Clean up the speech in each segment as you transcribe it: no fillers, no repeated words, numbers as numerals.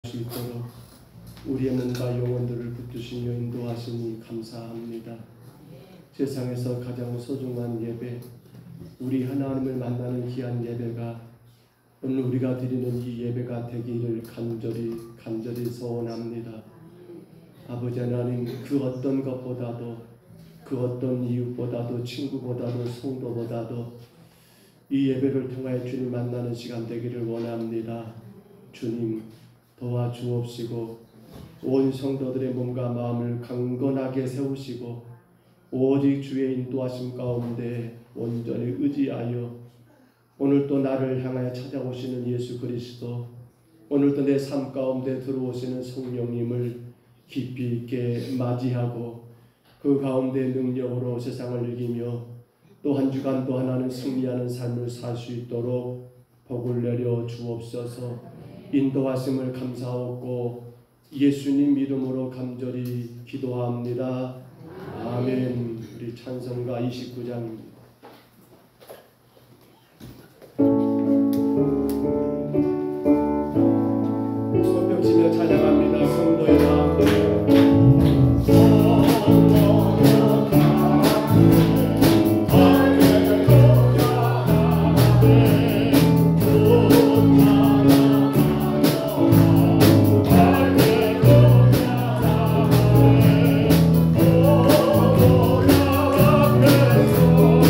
수 있도록 우리의 몸과 영혼들을 붙드시며 인도하시니 감사합니다. 세상에서 가장 소중한 예배, 우리 하나님을 만나는 귀한 예배가 오늘 우리가 드리는 이 예배가 되기를 간절히 소원합니다. 아버지 하나님, 그 어떤 것보다도, 그 어떤 이웃보다도, 친구보다도, 성도보다도 이 예배를 통하여 주님 만나는 시간 되기를 원합니다. 주님 도와주옵시고 온 성도들의 몸과 마음을 강건하게 세우시고 오직 주의 인도하심 가운데 온전히 의지하여 오늘도 나를 향하여 찾아오시는 예수 그리스도, 오늘도 내 삶 가운데 들어오시는 성령님을 깊이 있게 맞이하고 그 가운데 능력으로 세상을 이기며 또 한 주간도 하나는 승리하는 삶을 살 수 있도록 복을 내려 주옵소서. 인도하심을 감사하고 예수님 이름으로 간절히 기도합니다. 아멘. 우리 찬송가 29장입니다. 손뼉치며 찬양합니다. 성도의 마음 Oh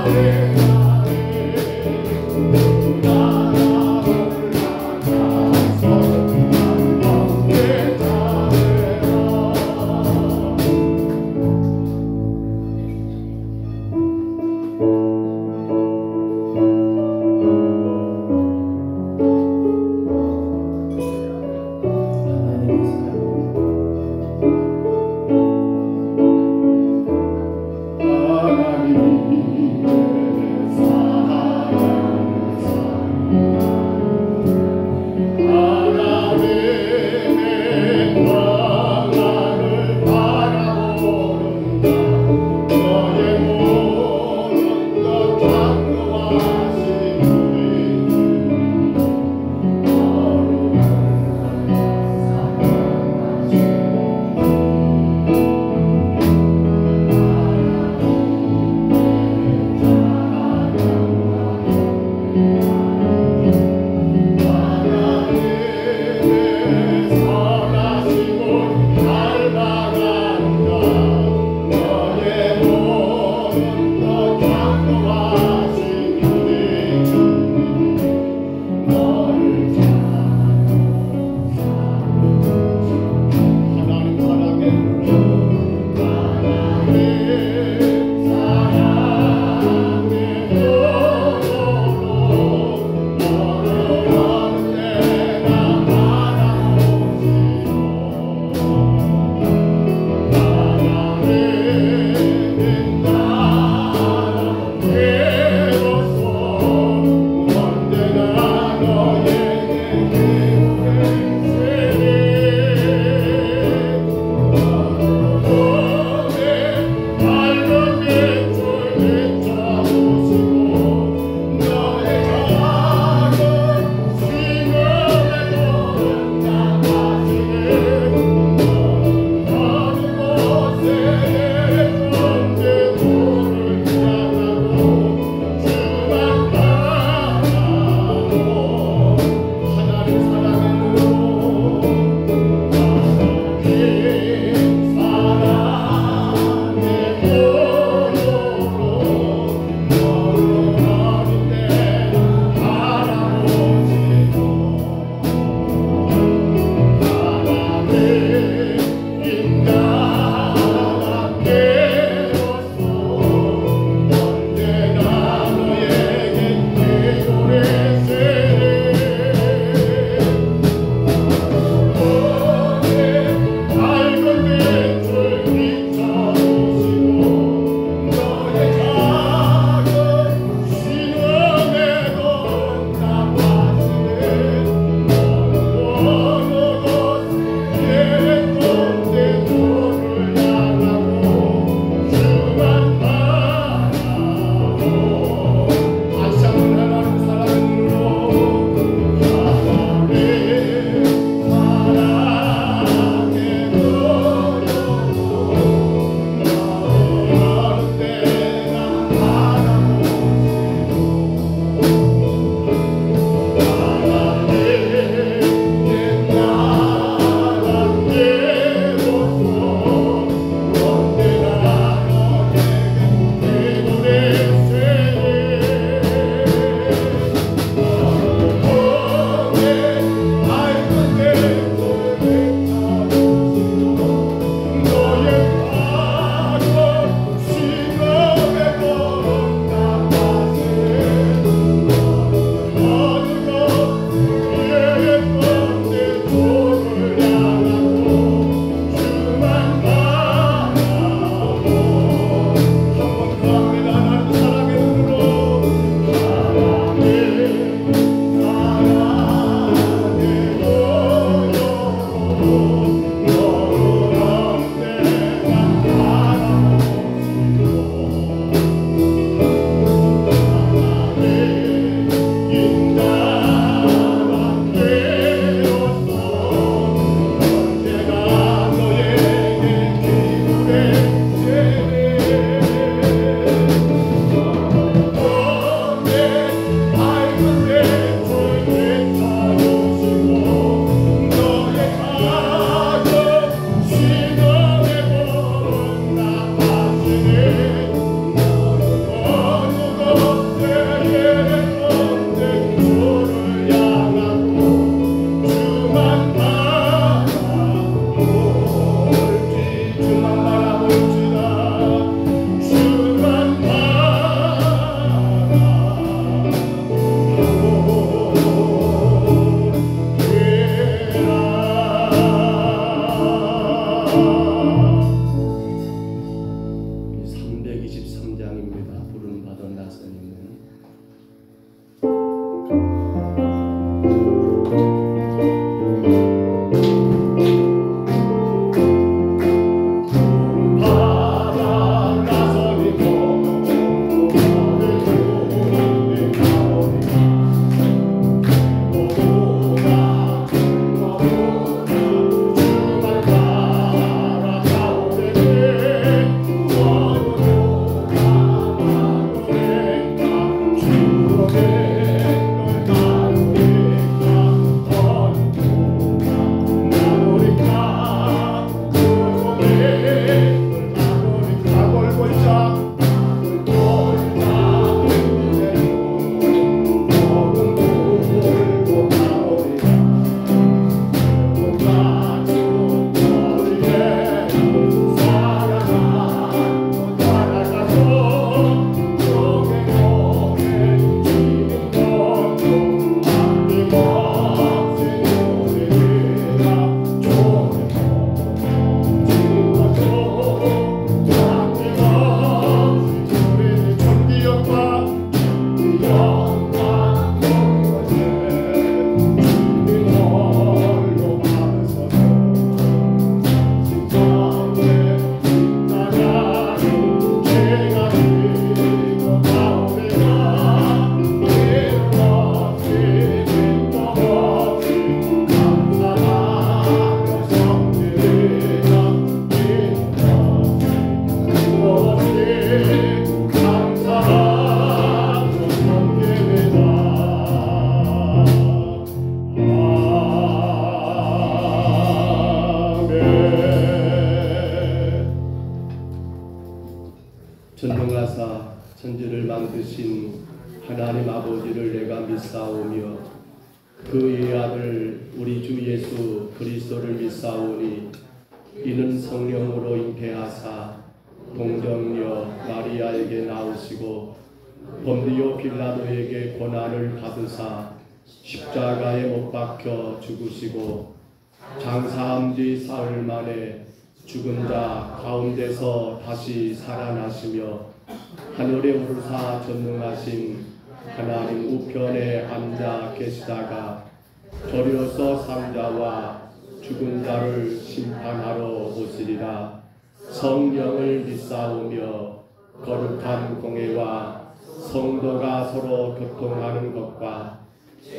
하나님의 하나님 아버지를 내가 믿사오며 그의 아들 우리 주 예수 그리스도를 믿사오니 이는 성령으로 잉태하사 동정녀 마리아에게 나오시고 본디오 빌라도에게 고난을 받으사 십자가에 못 박혀 죽으시고 장사한 뒤 사흘 만에 죽은 자 가운데서 다시 살아나시며 하늘에 오르사 전능하신 하나님 우편에 앉아 계시다가 저리로서 산자와 죽은 자를 심판하러 오시리라. 성령을 믿사오며 거룩한 공회와 성도가 서로 교통하는 것과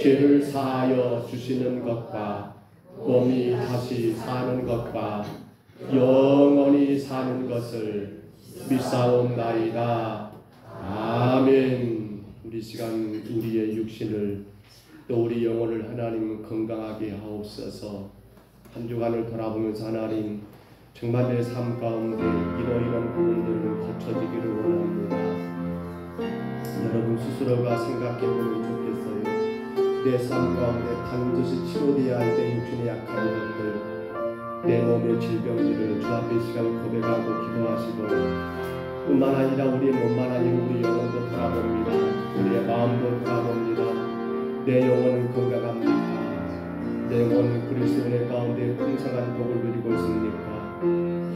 죄를 사하여 주시는 것과 몸이 다시 사는 것과 영원히 사는 것을 믿사옵나이다. 아멘. 우리 시간 우리의 육신을 또 우리 영혼을 하나님 건강하게 하옵소서. 한 주간을 돌아보면서 하나님 정말 내 삶 가운데 이러이러한 부분들을 고쳐지기를 원합니다. 여러분 스스로가 생각해보면 좋겠어요. 내 삶 가운데 반드시 치료되어야 할 내 육신의 약한 것들, 내 몸의 질병들을 주 앞에 시간 고백하고 기도하시고 뿐만 아니라 우리의 몸만 아니라 우리 영혼도 돌아봅니다. 우리의 마음도 돌아봅니다. 내 영혼은 건강합니까? 내 영혼은 그리스도 내 가운데 풍성한 복을 누리고 있습니까?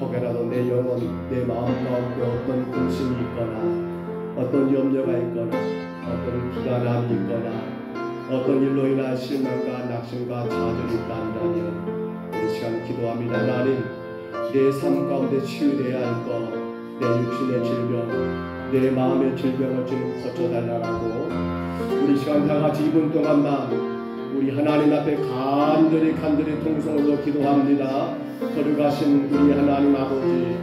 혹여라도 내 영혼, 내 마음 가운데 어떤 근심이 있거나 어떤 염려가 있거나 어떤 불안함이 있거나 어떤 일로 인한 실망과 낙심과 좌절이 있다 한다면 우리 시간 기도합니다. 하나님, 내 삶 가운데 치유되어야 할 것, 내 육신의 질병, 내 마음의 질병을 좀 고쳐달라고 우리 시간 다같이 2분 동안만 우리 하나님 앞에 간절히 통성으로 기도합니다. 거룩하신 우리 하나님 아버지,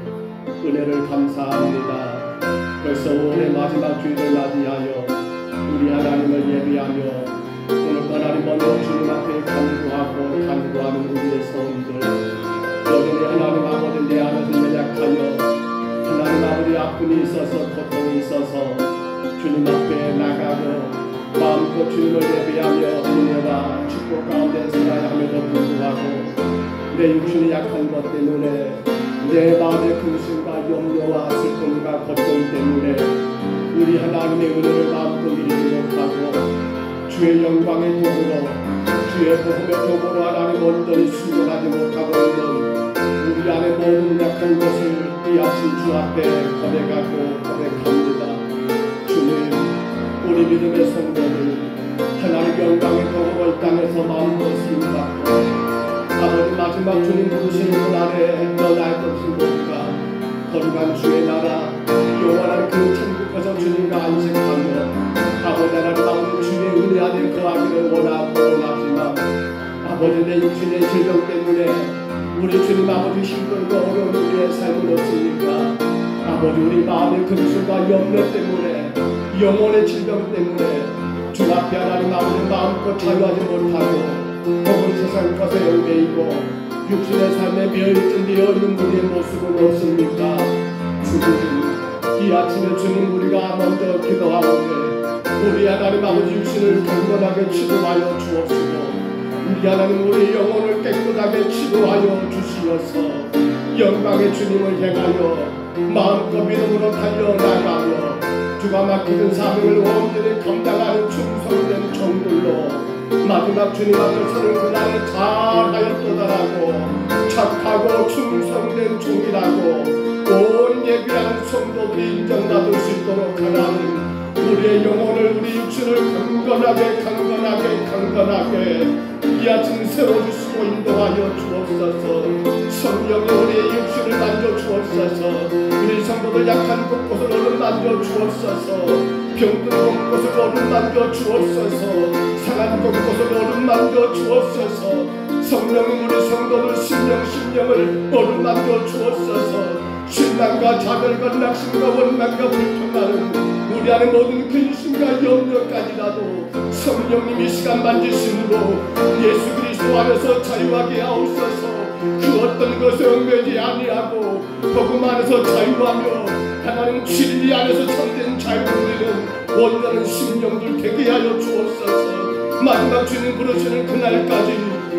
은혜를 감사합니다. 벌써 5월의 마지막 주일을 맞이하여 우리 하나님을 예비하며 오늘 하나님 먼저 주님 앞에 간구하는 우리의 소원들, 여전히 하나님 아버지 내 안에서 연약하여 하나님 아버지 아픔이 있어서 고통이 있어서 주님 앞에 나가고 마음껏 주님을 예배하며 은혜와 축복 가운데 살아야 함에도 불구하고 내 육신의 약한 것 때문에 내 마음의 근심과 염려와 슬픔과 고통 때문에 우리 하나님의 은혜를 마음껏 누리지 못하고 주의 영광의 도구로 주의 복음의 도구로 하나님 온전히 순종하지 못하고 있는 우리 안에 모든 약한 것을 이 아침 주 앞에 고백합니다. 주님, 우리 믿음의 성도들 하나님 영광의 도구로 이 땅에서 마음껏 쓰임받고 아버지 마지막 주님 부르시는 분 아래 너 나의 것인 것이가 거룩한 주의 나라 영원한 그 천국에서 주님과 안식하며 아버지 하나님 아버지 주의 은혜 안에 거하기를 원하지만 아버지 내 육신의 질병 때문에 우리 주님 아버지 힘들고 어려운 우리의 삶은 없으니까 아버지 우리 마음의 근심과 염려 때문에 영혼의 질병 때문에 주 앞에 하나님 아버지 마음껏 자유하지 못하고 혹은 세상 것에 얽매이고 육신의 삶에 매여있는 우리의 모습은 없습니까? 주님, 이 아침에 주님 우리가 먼저 기도하오되 우리 하나님 아버지 육신을 경건하게 치료하여 주옵시고 우리 하나님 우리 영혼을 깨끗하게 치료하여 주시어서 영광의 주님을 향하여 마음껏 믿음으로 달려나가며 주가 맡기는 사명을 온전히 감당하는 충성된 종들로 마지막 주님 앞에 서는 그날에 잘하였도다라고 착하고 충성된 종이라고 온 예비한 성도들이 인정받을 수 있도록 하나님 우리의 영혼을 우리 육신을 강건하게 이 아침 세워주시고 인도하여 주옵소서. 성령이 우리의 육신을 만져 주옵소서. 우리 성도들 약한 곳곳을 오늘 만져 주옵소서. 병든 곳곳을 오늘 만져 주옵소서. 상한 곳곳을 오늘 만져 주옵소서. 성령은 우리 성도들 심령을 오늘 만져 주옵소서. 실망과 자별과 낙심과 원망과 불평하는 우리 안에 모든 근심과 염려까지라도 성령님이 시간 만지심으로 예수 그리스도 안에서 자유하게 하옵소서. 그 어떤 것에 얽매지 아니하고 복음 안에서 자유하며 하나님 진리 안에서 참된 자유 누리는 온전한 심령들 되게 하여 주옵소서. 마지막 주님 부르시는 그날까지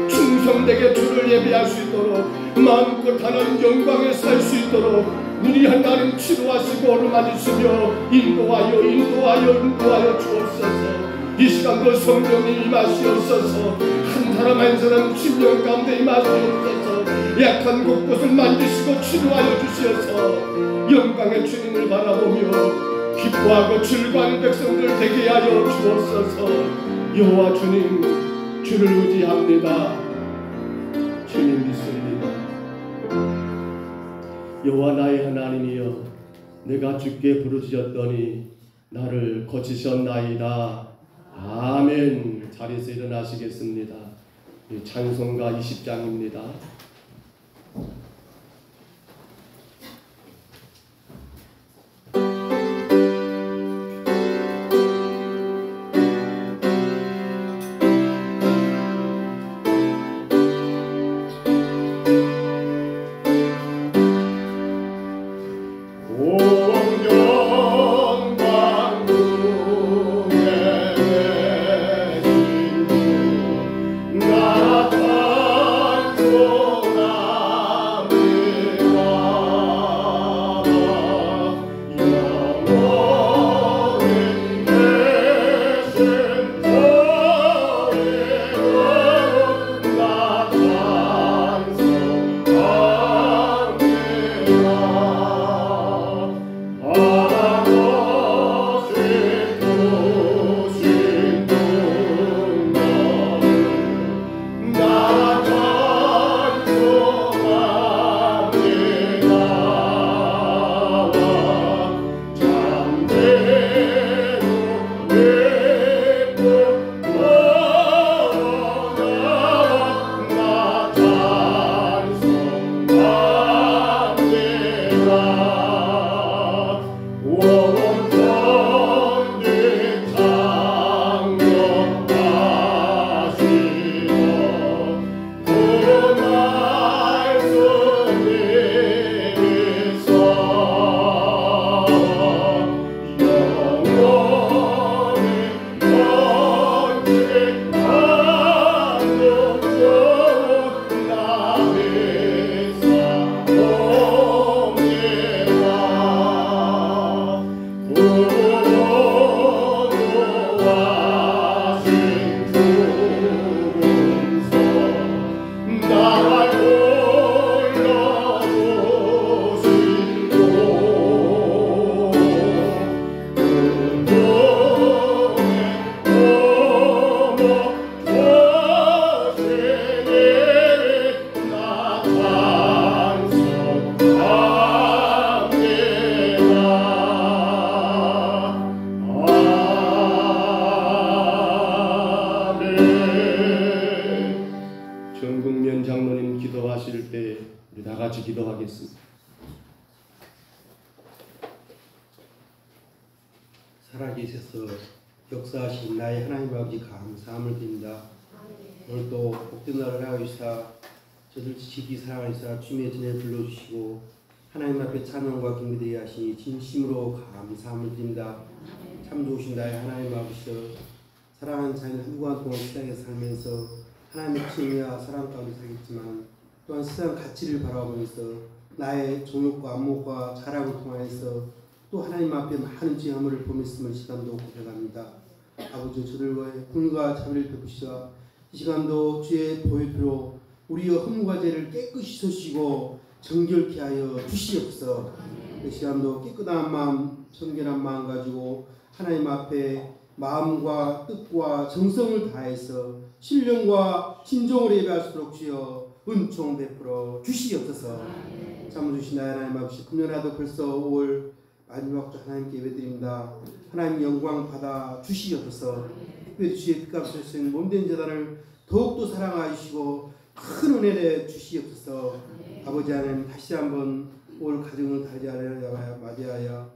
충성되게 주를 예배할 수 있도록 마음껏 하나님 영광에 살 수 있도록 우리 하나님 치료하시고 오르마주시며 인도하여 주옵소서. 이 시간도 성령님 임하시옵소서. 한 사람 한 사람 심령 가운데 임하시옵소서. 약한 곳곳을 만지시고 치료하여 주시어서 영광의 주님을 바라보며 기뻐하고 즐거워하는 백성들 되게 하여 주옵소서. 여호와 주님, 주를 의지합니다. 주님 믿습니다. 여호와 나의 하나님이여, 내가 주께 부르짖었더니 나를 고치셨나이다. 아멘. 자리에서 일어나시겠습니다. 찬송가 20장입니다. 기도하겠습니다. 살아계셔서 역사하신 나의 하나님 아버지 감사함을 드립니다. 오늘도 복된 날을 하여주사 저들 지기 사랑하시사 주님의 전에 불러주시고 하나님 앞에 찬양과 경배드리게 하시니 진심으로 감사함을 드립니다. 참 좋으신 나의 하나님 아버지여, 사랑하는 자녀 한 주간 동안 세상에 살면서 하나님의 칭의와 사랑 가운데 살겠지만 또한 세상 가치를 바라보면서 나의 정욕과 안목과 자랑을 통하여서 또 하나님 앞에 많은 죄함을 범했음을 시간도 고백합니다. 아버지, 저들과의 긍휼과 자비를 베푸시사 이 시간도 주의 보혈로 우리의 허물과 죄를 깨끗이 씻으시고 정결케 하여 주시옵소서. 이 시간도 깨끗한 마음, 청결한 마음 가지고 하나님 앞에 마음과 뜻과 정성을 다해서 신령과 진정으로 예배할 수 있도록 주여 은총 베풀어 주시옵소서. 참 주신 나의 하나님 아버지, 금년에도 벌써 5월 마지막 주 하나님께 예배드립니다. 하나님 영광 받아 주시옵소서. 특별히 주의 뜻값을 쓰신 몸된 제단을 더욱더 사랑하시고 큰 은혜를 주시옵소서. 아버지 하나님, 다시 한번 올 가정을 맞이하여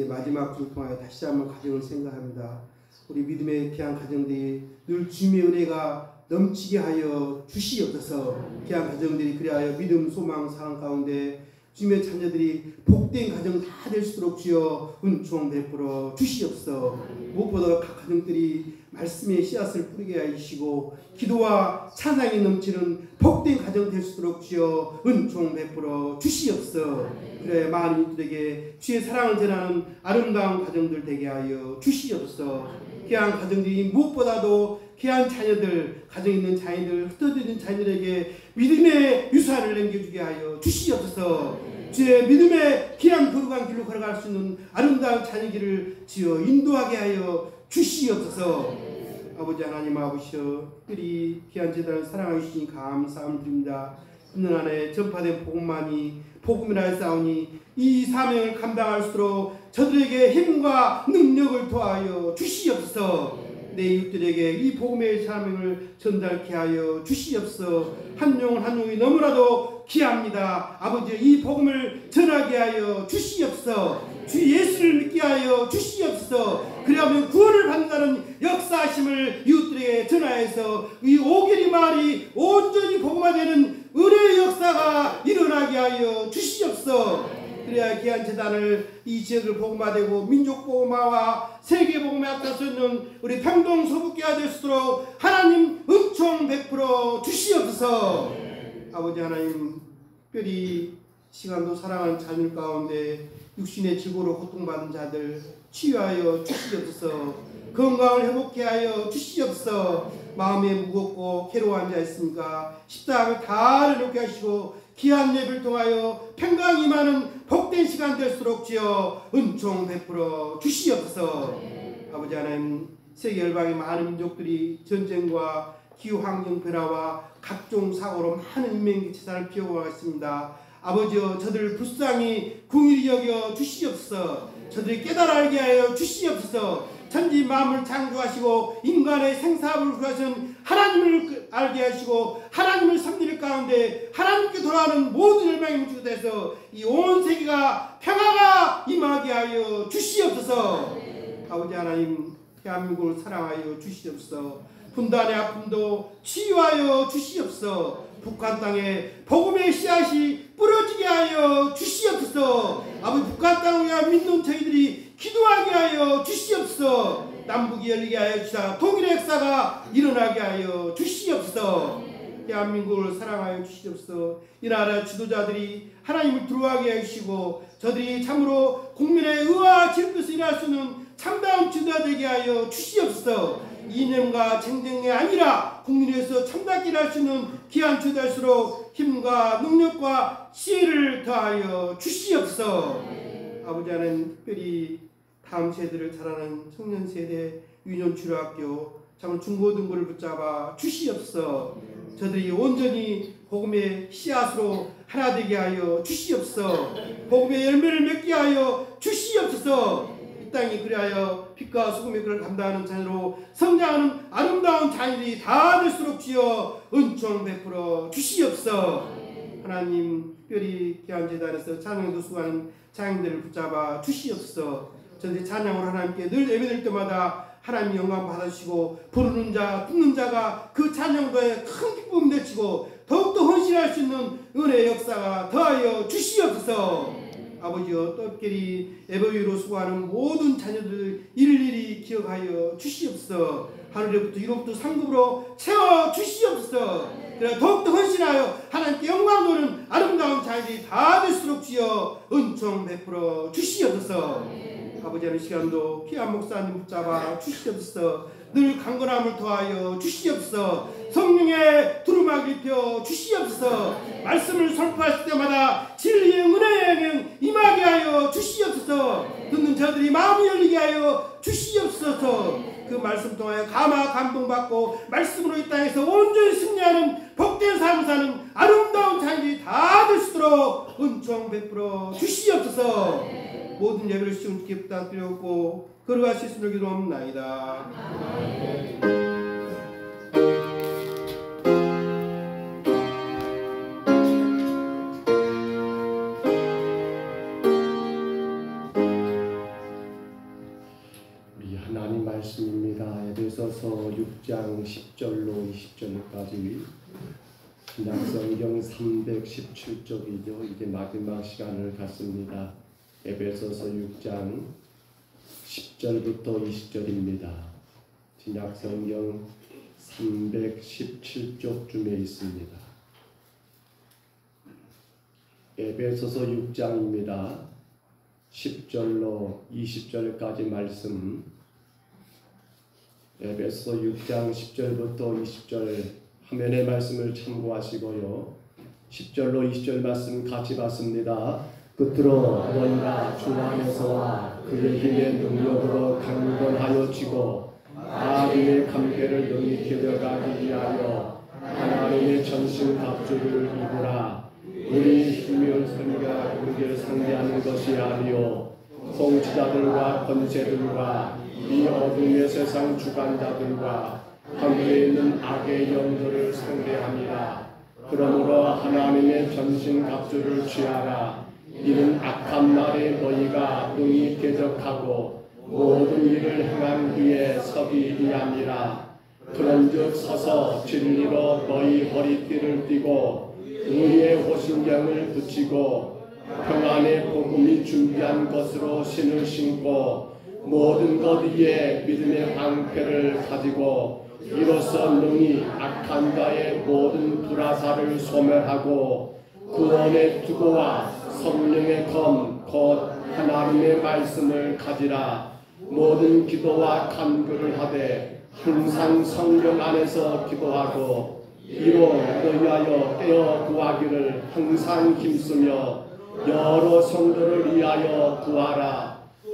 마지막 주를 통하여 다시 한번 가정을 생각합니다. 우리 믿음의 귀한 가정들이 늘 주님의 은혜가 넘치게 하여 주시옵소서. 귀한 가정들이 그리하여 믿음, 소망, 사랑 가운데 주님의 자녀들이 복된 가정 다 될 수 있도록 주여 은총 베풀어 주시옵소서. 무엇보다 각 가정들이 말씀의 씨앗을 뿌리게 하시고 기도와 찬양이 넘치는 복된 가정 될 수 있도록 주여 은총 베풀어 주시옵소서. 그래 많은 이들에게 주의 사랑을 전하는 아름다운 가정들 되게 하여 주시옵소서. 귀한 가정들이 무엇보다도 귀한 자녀들, 가정에 있는 자녀들, 흩어진 자녀들에게 믿음의 유산을 남겨주게 하여 주시옵소서. 주의 믿음의 귀한 거룩한 길로 걸어갈 수 있는 아름다운 자녀길을 지어 인도하게 하여 주시옵소서. 아버지 하나님 아버지여, 특별히 귀한 재단을 사랑하여 주시니 감사함 드립니다. 있는 안에 전파된 복음만이 복음이라 싸우니 이 사명을 감당할 수 있도록 저들에게 힘과 능력을 더하여 주시옵소서. 내 이웃들에게 이 복음의 사명을 전달케 하여 주시옵소서. 한 영 한 영이 너무나도 귀합니다. 아버지 이 복음을 전하게 하여 주시옵소서. 주 예수를 믿게 하여 주시옵소서. 그리하면 구원을 받는다는 역사하심을 이웃들에게 전하여서 이 오계리 마을이 온전히 복음화되는 은혜의 역사가 일어나게 하여 주시옵소서. 그래야 귀한 재단을 이 지역을 복음화되고 민족 복음화와 세계 복음에 앞서서 있는 우리 평동 서북교가 될 수 있도록 하나님 은총 베풀어 주시옵소서. 아버지 하나님, 특별히 시간도 사랑하는 자녀 가운데 육신의 질고로 고통받는 자들 치유하여 주시옵소서. 건강을 회복케 하여 주시옵소서. 마음에 무겁고 괴로워한 자 있습니까? 십자가를 다 내놓게 하시고 귀한 예배를 통하여 평강 임하는 복된 시간 될수록 주여 은총 베풀어 주시옵소서. 아버지 하나님, 세계 열방의 많은 민족들이 전쟁과 기후환경 변화와 각종 사고로 많은 인명의 재산을 피워가고 있습니다. 아버지여, 저들을 불쌍히 궁일히 여겨 주시옵소서. 저들이 깨달아 알게 하여 주시옵소서. 천지 만물을 창조하시고 인간의 생사를 구하신 하나님을 알게 하시고 하나님을 섬기는 가운데 하나님께 돌아가는 모든 열방의 민족이 돼서 이 온 세계가 평화가 임하게 하여 주시옵소서. 아버지 하나님, 대한민국을 사랑하여 주시옵소서. 분단의 아픔도 치유하여 주시옵소서. 북한 땅에 복음의 씨앗이 뿌려지게 하여 주시옵소서. 아버지, 북한 땅을 위하여 믿는 저희들이 기도하게 하여 주시옵소서. 남북이 열리게 하여 주시옵소서. 통일의 역사가 일어나게 하여 주시옵소서. 대한민국을 사랑하여 주시옵소서. 이 나라 지도자들이 하나님을 두려워하게 해주시고 저들이 참으로 국민의 의와 질뜻을 일할 수 있는 참다운 지도자 되게 하여 주시옵소서. 이념과 쟁쟁이 아니라 국민을 위해서 참답게 일할 수 있는 귀한 지도자일수록 힘과 능력과 지혜를 더하여 주시옵소서. 아버지 하나님, 특별히 다음 세대를 자라는 청년 세대 유년치료학교 참 중고등부를 붙잡아 주시옵소서. 저들이 온전히 복음의 씨앗으로 하나 되게 하여 주시옵소서. 복음의 열매를 맺게 하여 주시옵소서. 이 땅이 그리하여 빛과 소금의 그를 감당하는 자녀로 성장하는 아름다운 자녀들이 다 될수록 주여 은총 베풀어 주시옵소서. 하나님, 특별히 귀한 재단에서 찬양도 수고하는 자녀들을 붙잡아 주시옵소서. 저들이 찬양으로 하나님께 늘 예배드릴 때마다 하나님 영광 받으시고 부르는 자, 듣는 자가 그 찬양도에 큰 기쁨 내치고 더욱더 헌신할 수 있는 은혜의 역사가 더하여 주시옵소서. 아버지여, 특별히 예배위로 수고하는 모든 자녀들 일일이 기억하여 주시옵소서. 하늘에부터 이로부터 상급으로 채워 주시옵소서. 그래 더욱더 헌신하여 하나님께 영광 도는 아름다운 자녀들이 다 될수록 주여 은총 베풀어 주시옵소서. 아버지 하는 시간도 귀한 목사님 붙잡아 주시옵소서. 늘 강건함을 더하여 주시옵소서. 성령의 두루마기 입혀 주시옵소서. 말씀을 선포하실 때마다 진리의 은혜의 임하게 하여 주시옵소서. 듣는 자들이 마음이 열리게 하여 주시옵소서. 그 말씀 통하여 감동받고 말씀으로 이 땅에서 온전히 승리하는 복된 삶을 사는 아름다운 자녀들이 다 될 수 있도록 은총 베풀어 주시옵소서. 모든 예배를 주님께 부탁드렸고 걸어갈 수 있음을 기도합나이다. 말씀입니다. 에베소서 6장 10절로 20절까지 신약성경 317쪽이죠. 이제 마지막 시간을 갖습니다. 에베소서 6장 10절부터 20절입니다. 신약성경 317쪽쯤에 있습니다. 에베소서 6장입니다. 10절로 20절까지 말씀. 에베소서 6장 10절부터 20절 화면의 말씀을 참고하시고요. 10절로 20절 말씀 같이 봤습니다. 끝으로 너희가 주 안에서와 그의 힘의 능력으로 강건하여 지고 하나님의 관계를 능히 겨겨가기 위하여 하나님의 전신갑주를 입으라. 우리 힘을 섬겨 우리를 상대하는 것이 아니요 통치자들과 권세들과 이 어둠의 세상 주관자들과 하늘에 있는 악의 영들을 상대함이라. 그러므로 하나님의 전신갑주를 취하라. 이는 악한 날에 너희가 능히 대적하고 모든 일을 행한 후에 서기 위함이라. 그런즉 서서 진리로 너희 허리띠를 띠고 의의 호신경을 붙이고 평안의 복음이 준비한 것으로 신을 신고 모든 것 위에 믿음의 방패를 가지고 이로써 능히 악한 자의 모든 불화살을 소멸하고 구원의 투구와 성령의 검 곧 하나님의 말씀을 가지라. 모든 기도와 간구를 하되 항상 성령 안에서 기도하고 이로 너희하여 깨어 구하기를 항상 힘쓰며 여러 성도를 위하여 구하라.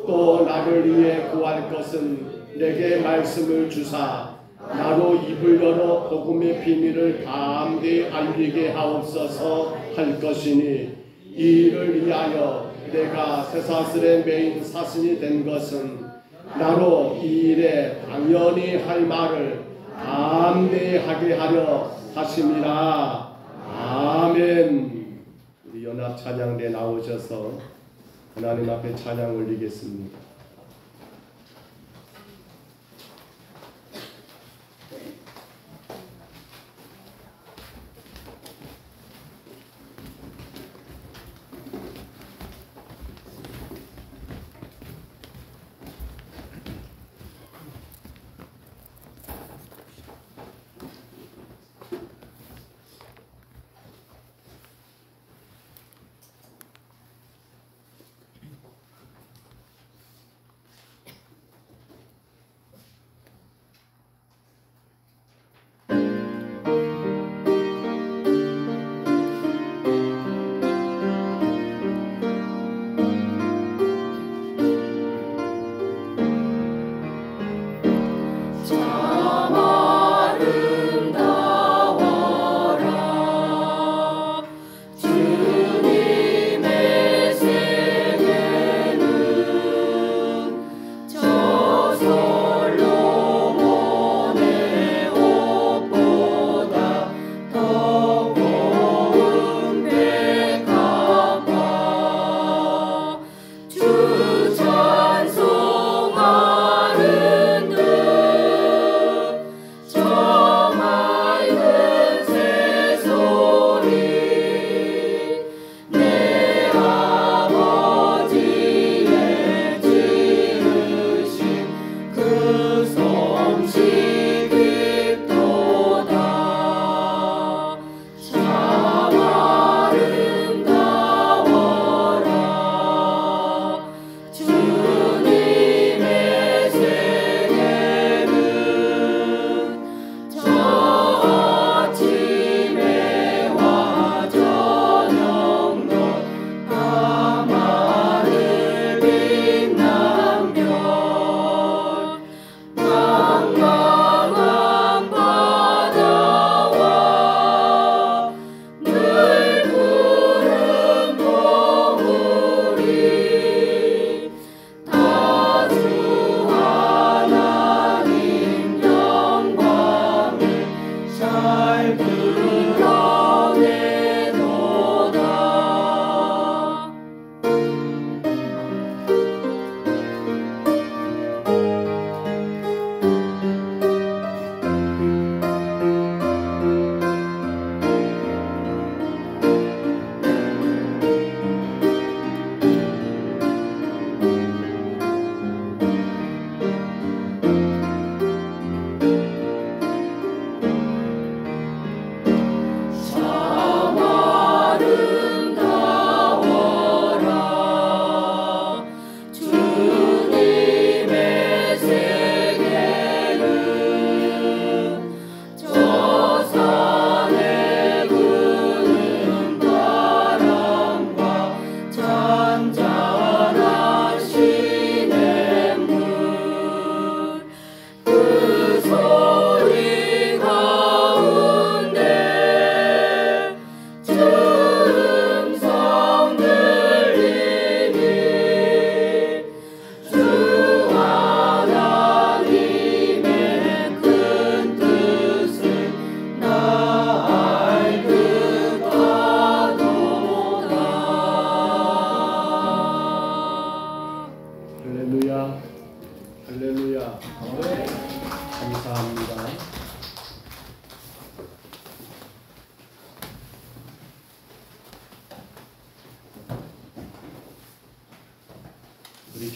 또 나를 위해 구할 것은 내게 말씀을 주사 나로 입을 열어 복음의 비밀을 담대히 알리게 하옵소서 할 것이니 이 일을 위하여 내가 쇠사슬에 매인 사슴이 된 것은 나로 이 일에 당연히 할 말을 담대히 하게 하려 하심이라. 아멘. 우리 연합 찬양대 나오셔서 하나님 앞에 찬양 올리겠습니다.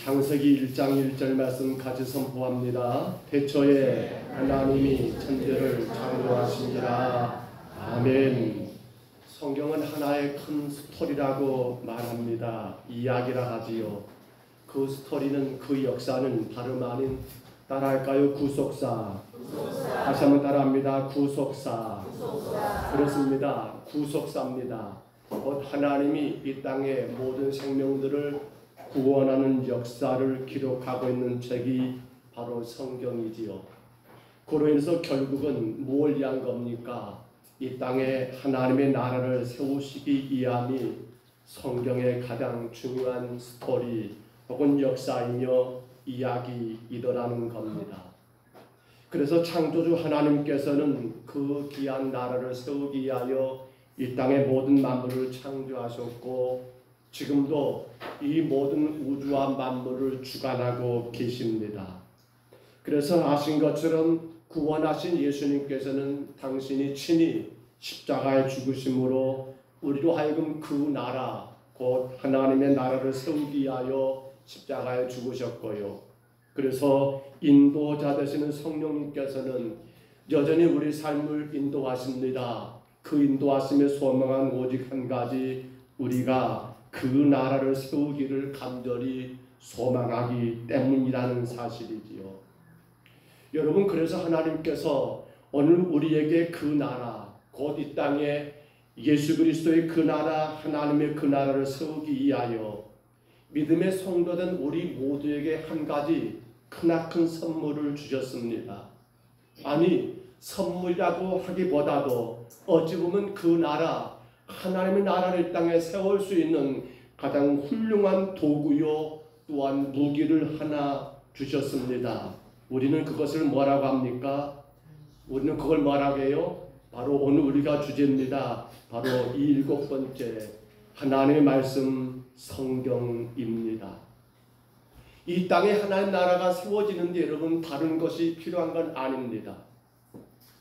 창세기 1장 1절 말씀 같이 선포합니다. 태초에 하나님이 천지를 창조하시니라. 아멘. 성경은 하나의 큰 스토리라고 말합니다. 이야기라 하지요. 그 스토리는, 그 역사는 다름 아닌, 따라할까요? 구속사. 다시 한번 따라합니다. 구속사. 그렇습니다. 구속사입니다. 곧 하나님이 이 땅의 모든 생명들을 구원하는 역사를 기록하고 있는 책이 바로 성경이지요. 그로 인해서 결국은 무엇을 위한 겁니까? 이 땅에 하나님의 나라를 세우시기 위함이 성경의 가장 중요한 스토리 혹은 역사이며 이야기이더라는 겁니다. 그래서 창조주 하나님께서는 그 귀한 나라를 세우기 위하여 이 땅의 모든 만물을 창조하셨고 지금도 이 모든 우주와 만물을 주관하고 계십니다. 그래서 아신 것처럼 구원하신 예수님께서는 당신이 친히 십자가에 죽으심으로 우리로 하여금 그 나라 곧 하나님의 나라를 세우기 위하여 십자가에 죽으셨고요. 그래서 인도자 되시는 성령님께서는 여전히 우리 삶을 인도하십니다. 그 인도하심에 소망한 오직 한 가지, 우리가 그 나라를 세우기를 간절히 소망하기 때문이라는 사실이지요. 여러분, 그래서 하나님께서 오늘 우리에게 그 나라, 곧 이 땅에 예수 그리스도의 그 나라, 하나님의 그 나라를 세우기 위하여 믿음의 성도된 우리 모두에게 한 가지 크나큰 선물을 주셨습니다. 아니, 선물이라고 하기보다도 어찌 보면 그 나라, 하나님의 나라를 이 땅에 세울 수 있는 가장 훌륭한 도구요 또한 무기를 하나 주셨습니다. 우리는 그것을 뭐라고 합니까? 우리는 그걸 뭐라고 해요? 바로 오늘 우리가 주제입니다. 바로 이 7번째 하나님의 말씀 성경입니다. 이 땅에 하나님 나라가 세워지는데 여러분 다른 것이 필요한 건 아닙니다.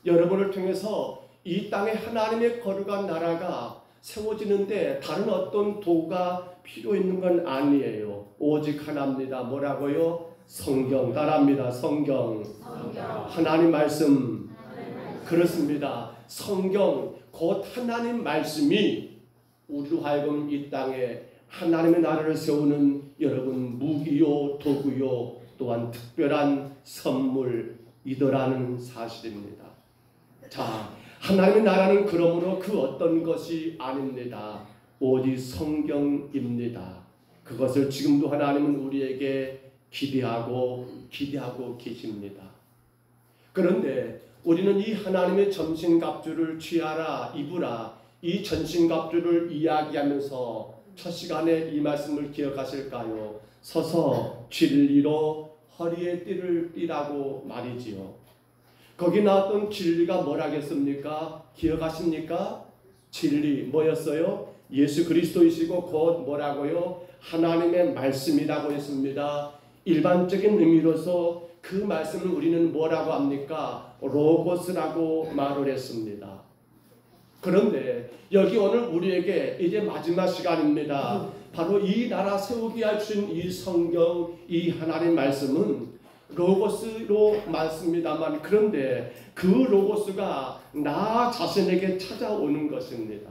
여러분을 통해서 이 땅에 하나님의 거룩한 나라가 세워지는데 다른 어떤 도구가 필요 있는 건 아니에요. 오직 하나입니다. 뭐라고요? 성경. 따라합니다. 성경. 하나님 말씀. 그렇습니다. 성경 곧 하나님 말씀이 우리로 하여금 이 땅에 하나님의 나라를 세우는 여러분 무기요 도구요 또한 특별한 선물이더라는 사실입니다. 자, 하나님의 나라는 그러므로 그 어떤 것이 아닙니다. 오직 성경입니다. 그것을 지금도 하나님은 우리에게 기대하고 계십니다. 그런데 우리는 이 하나님의 전신갑주를 취하라 입으라 이 전신갑주를 이야기하면서 첫 시간에 이 말씀을 기억하실까요? 서서 진리로 허리에 띠를 띠라고 말이지요. 거기 나왔던 진리가 뭐라겠습니까? 기억하십니까? 진리 뭐였어요? 예수 그리스도이시고 곧 뭐라고요? 하나님의 말씀이라고 했습니다. 일반적인 의미로서 그 말씀을 우리는 뭐라고 합니까? 로고스라고 말을 했습니다. 그런데 여기 오늘 우리에게 이제 마지막 시간입니다. 바로 이 나라 세우기 할 수 있는 이 성경, 이 하나님 말씀은 로고스로 말씀입니다만 그런데 그 로고스가 나 자신에게 찾아오는 것입니다.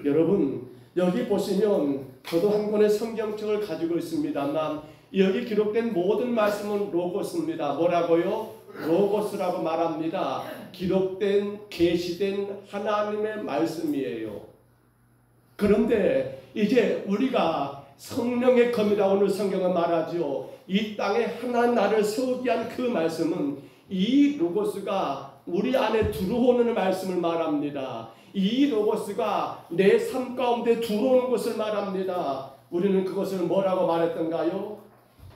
여러분 여기 보시면 저도 한 권의 성경책을 가지고 있습니다만 여기 기록된 모든 말씀은 로고스입니다. 뭐라고요? 로고스라고 말합니다. 기록된 계시된 하나님의 말씀이에요. 그런데 이제 우리가 성령의 검이라 오늘 성경은 말하죠. 이 땅에 하나님 나라를 세우기 위한 그 말씀은 이 로고스가 우리 안에 들어오는 말씀을 말합니다. 이 로고스가 내 삶 가운데 들어오는 것을 말합니다. 우리는 그것을 뭐라고 말했던가요?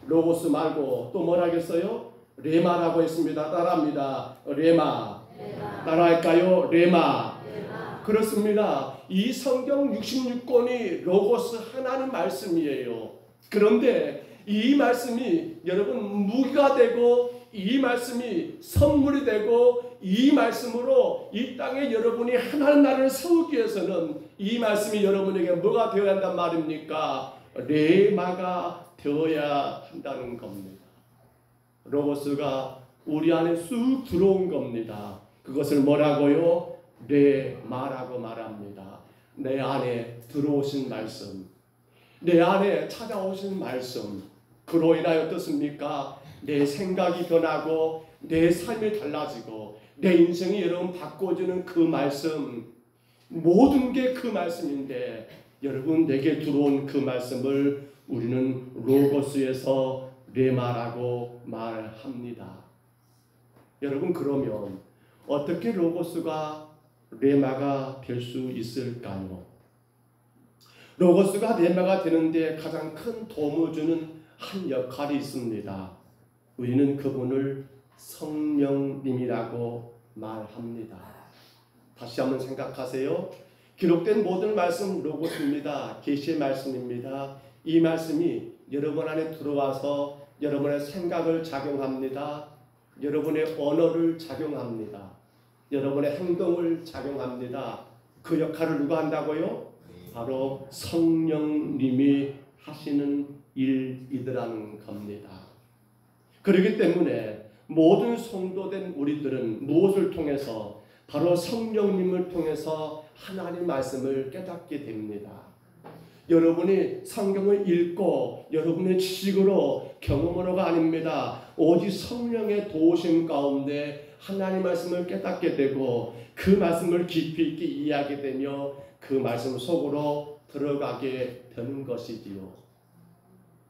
로고스 말고 또 뭐라겠어요? 레마라고 했습니다. 따라합니다. 레마. 따라할까요? 레마. 그렇습니다. 이 성경 66권이 로고스 하나님 말씀이에요. 그런데 이 말씀이 여러분 무기가 되고 이 말씀이 선물이 되고 이 말씀으로 이 땅에 여러분이 하나님 나라를 세우기 위해서는 이 말씀이 여러분에게 뭐가 되어야 한단 말입니까? 레마가 되어야 한다는 겁니다. 로고스가 우리 안에 쑥 들어온 겁니다. 그것을 뭐라고요? 레마라고 말합니다. 내 안에 들어오신 말씀, 내 안에 찾아오신 말씀, 그로 인하여 어떻습니까? 내 생각이 변하고 내 삶이 달라지고 내 인생이 여러분 바꿔주는 그 말씀, 모든 게 그 말씀인데 여러분 내게 들어온 그 말씀을 우리는 로고스에서 레마라고 말합니다. 여러분 그러면 어떻게 로고스가 레마가 될 수 있을까요? 로고스가 레마가 되는데 가장 큰 도움을 주는 한 역할이 있습니다. 우리는 그분을 성령님이라고 말합니다. 다시 한번 생각하세요. 기록된 모든 말씀 로고스입니다. 계시의 말씀입니다. 이 말씀이 여러분 안에 들어와서 여러분의 생각을 작용합니다. 여러분의 언어를 작용합니다. 여러분의 행동을 작용합니다. 그 역할을 누가 한다고요? 바로 성령님이 하시는 일이더라는 겁니다. 그렇기 때문에 모든 성도된 우리들은 무엇을 통해서? 바로 성령님을 통해서 하나님 말씀을 깨닫게 됩니다. 여러분이 성경을 읽고 여러분의 지식으로 경험으로가 아닙니다. 오직 성령의 도우심 가운데 하나님 말씀을 깨닫게 되고 그 말씀을 깊이 있게 이해하게 되며 그 말씀 속으로 들어가게 되는 것이지요.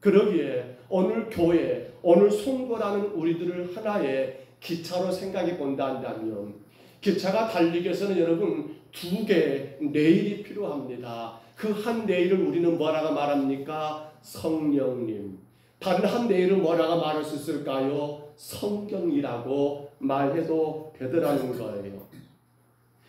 그러기에 오늘 교회, 오늘 성도라는 우리들을 하나의 기차로 생각해 본다 한다면 기차가 달리기 위해서는 여러분 두 개의 레일이 필요합니다. 그 한 레일을 우리는 뭐라고 말합니까? 성령님. 다른 한 레일을 뭐라고 말할 수 있을까요? 성경이라고 말해도 되더라는 거예요.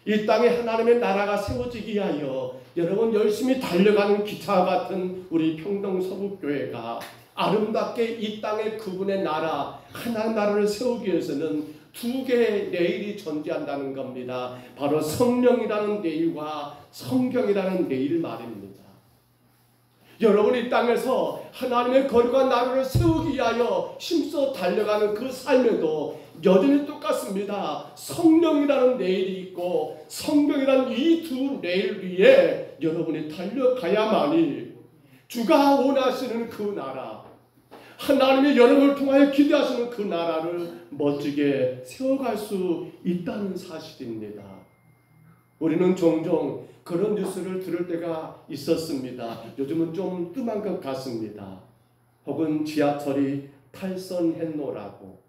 이 땅에 하나님의 나라가 세워지기 위하여 여러분 열심히 달려가는 기차와 같은 우리 평동 서북교회가 아름답게 이 땅에 그분의 나라, 하나님 나라를 세우기 위해서는 두 개의 레일이 존재한다는 겁니다. 바로 성령이라는 레일과 성경이라는 레일 말입니다. 여러분 이 땅에서 하나님의 거룩한 나라를 세우기 위하여 힘써 달려가는 그 삶에도 여전히 똑같습니다. 성령이라는 레일이 있고 성경이라는 이 두 레일 위에 여러분이 달려가야만이 주가 원하시는 그 나라, 하나님이 여러분을 통하여 기대하시는 그 나라를 멋지게 세워갈 수 있다는 사실입니다. 우리는 종종 그런 뉴스를 들을 때가 있었습니다. 요즘은 좀 뜸한 것 같습니다. 혹은 지하철이 탈선했노라고,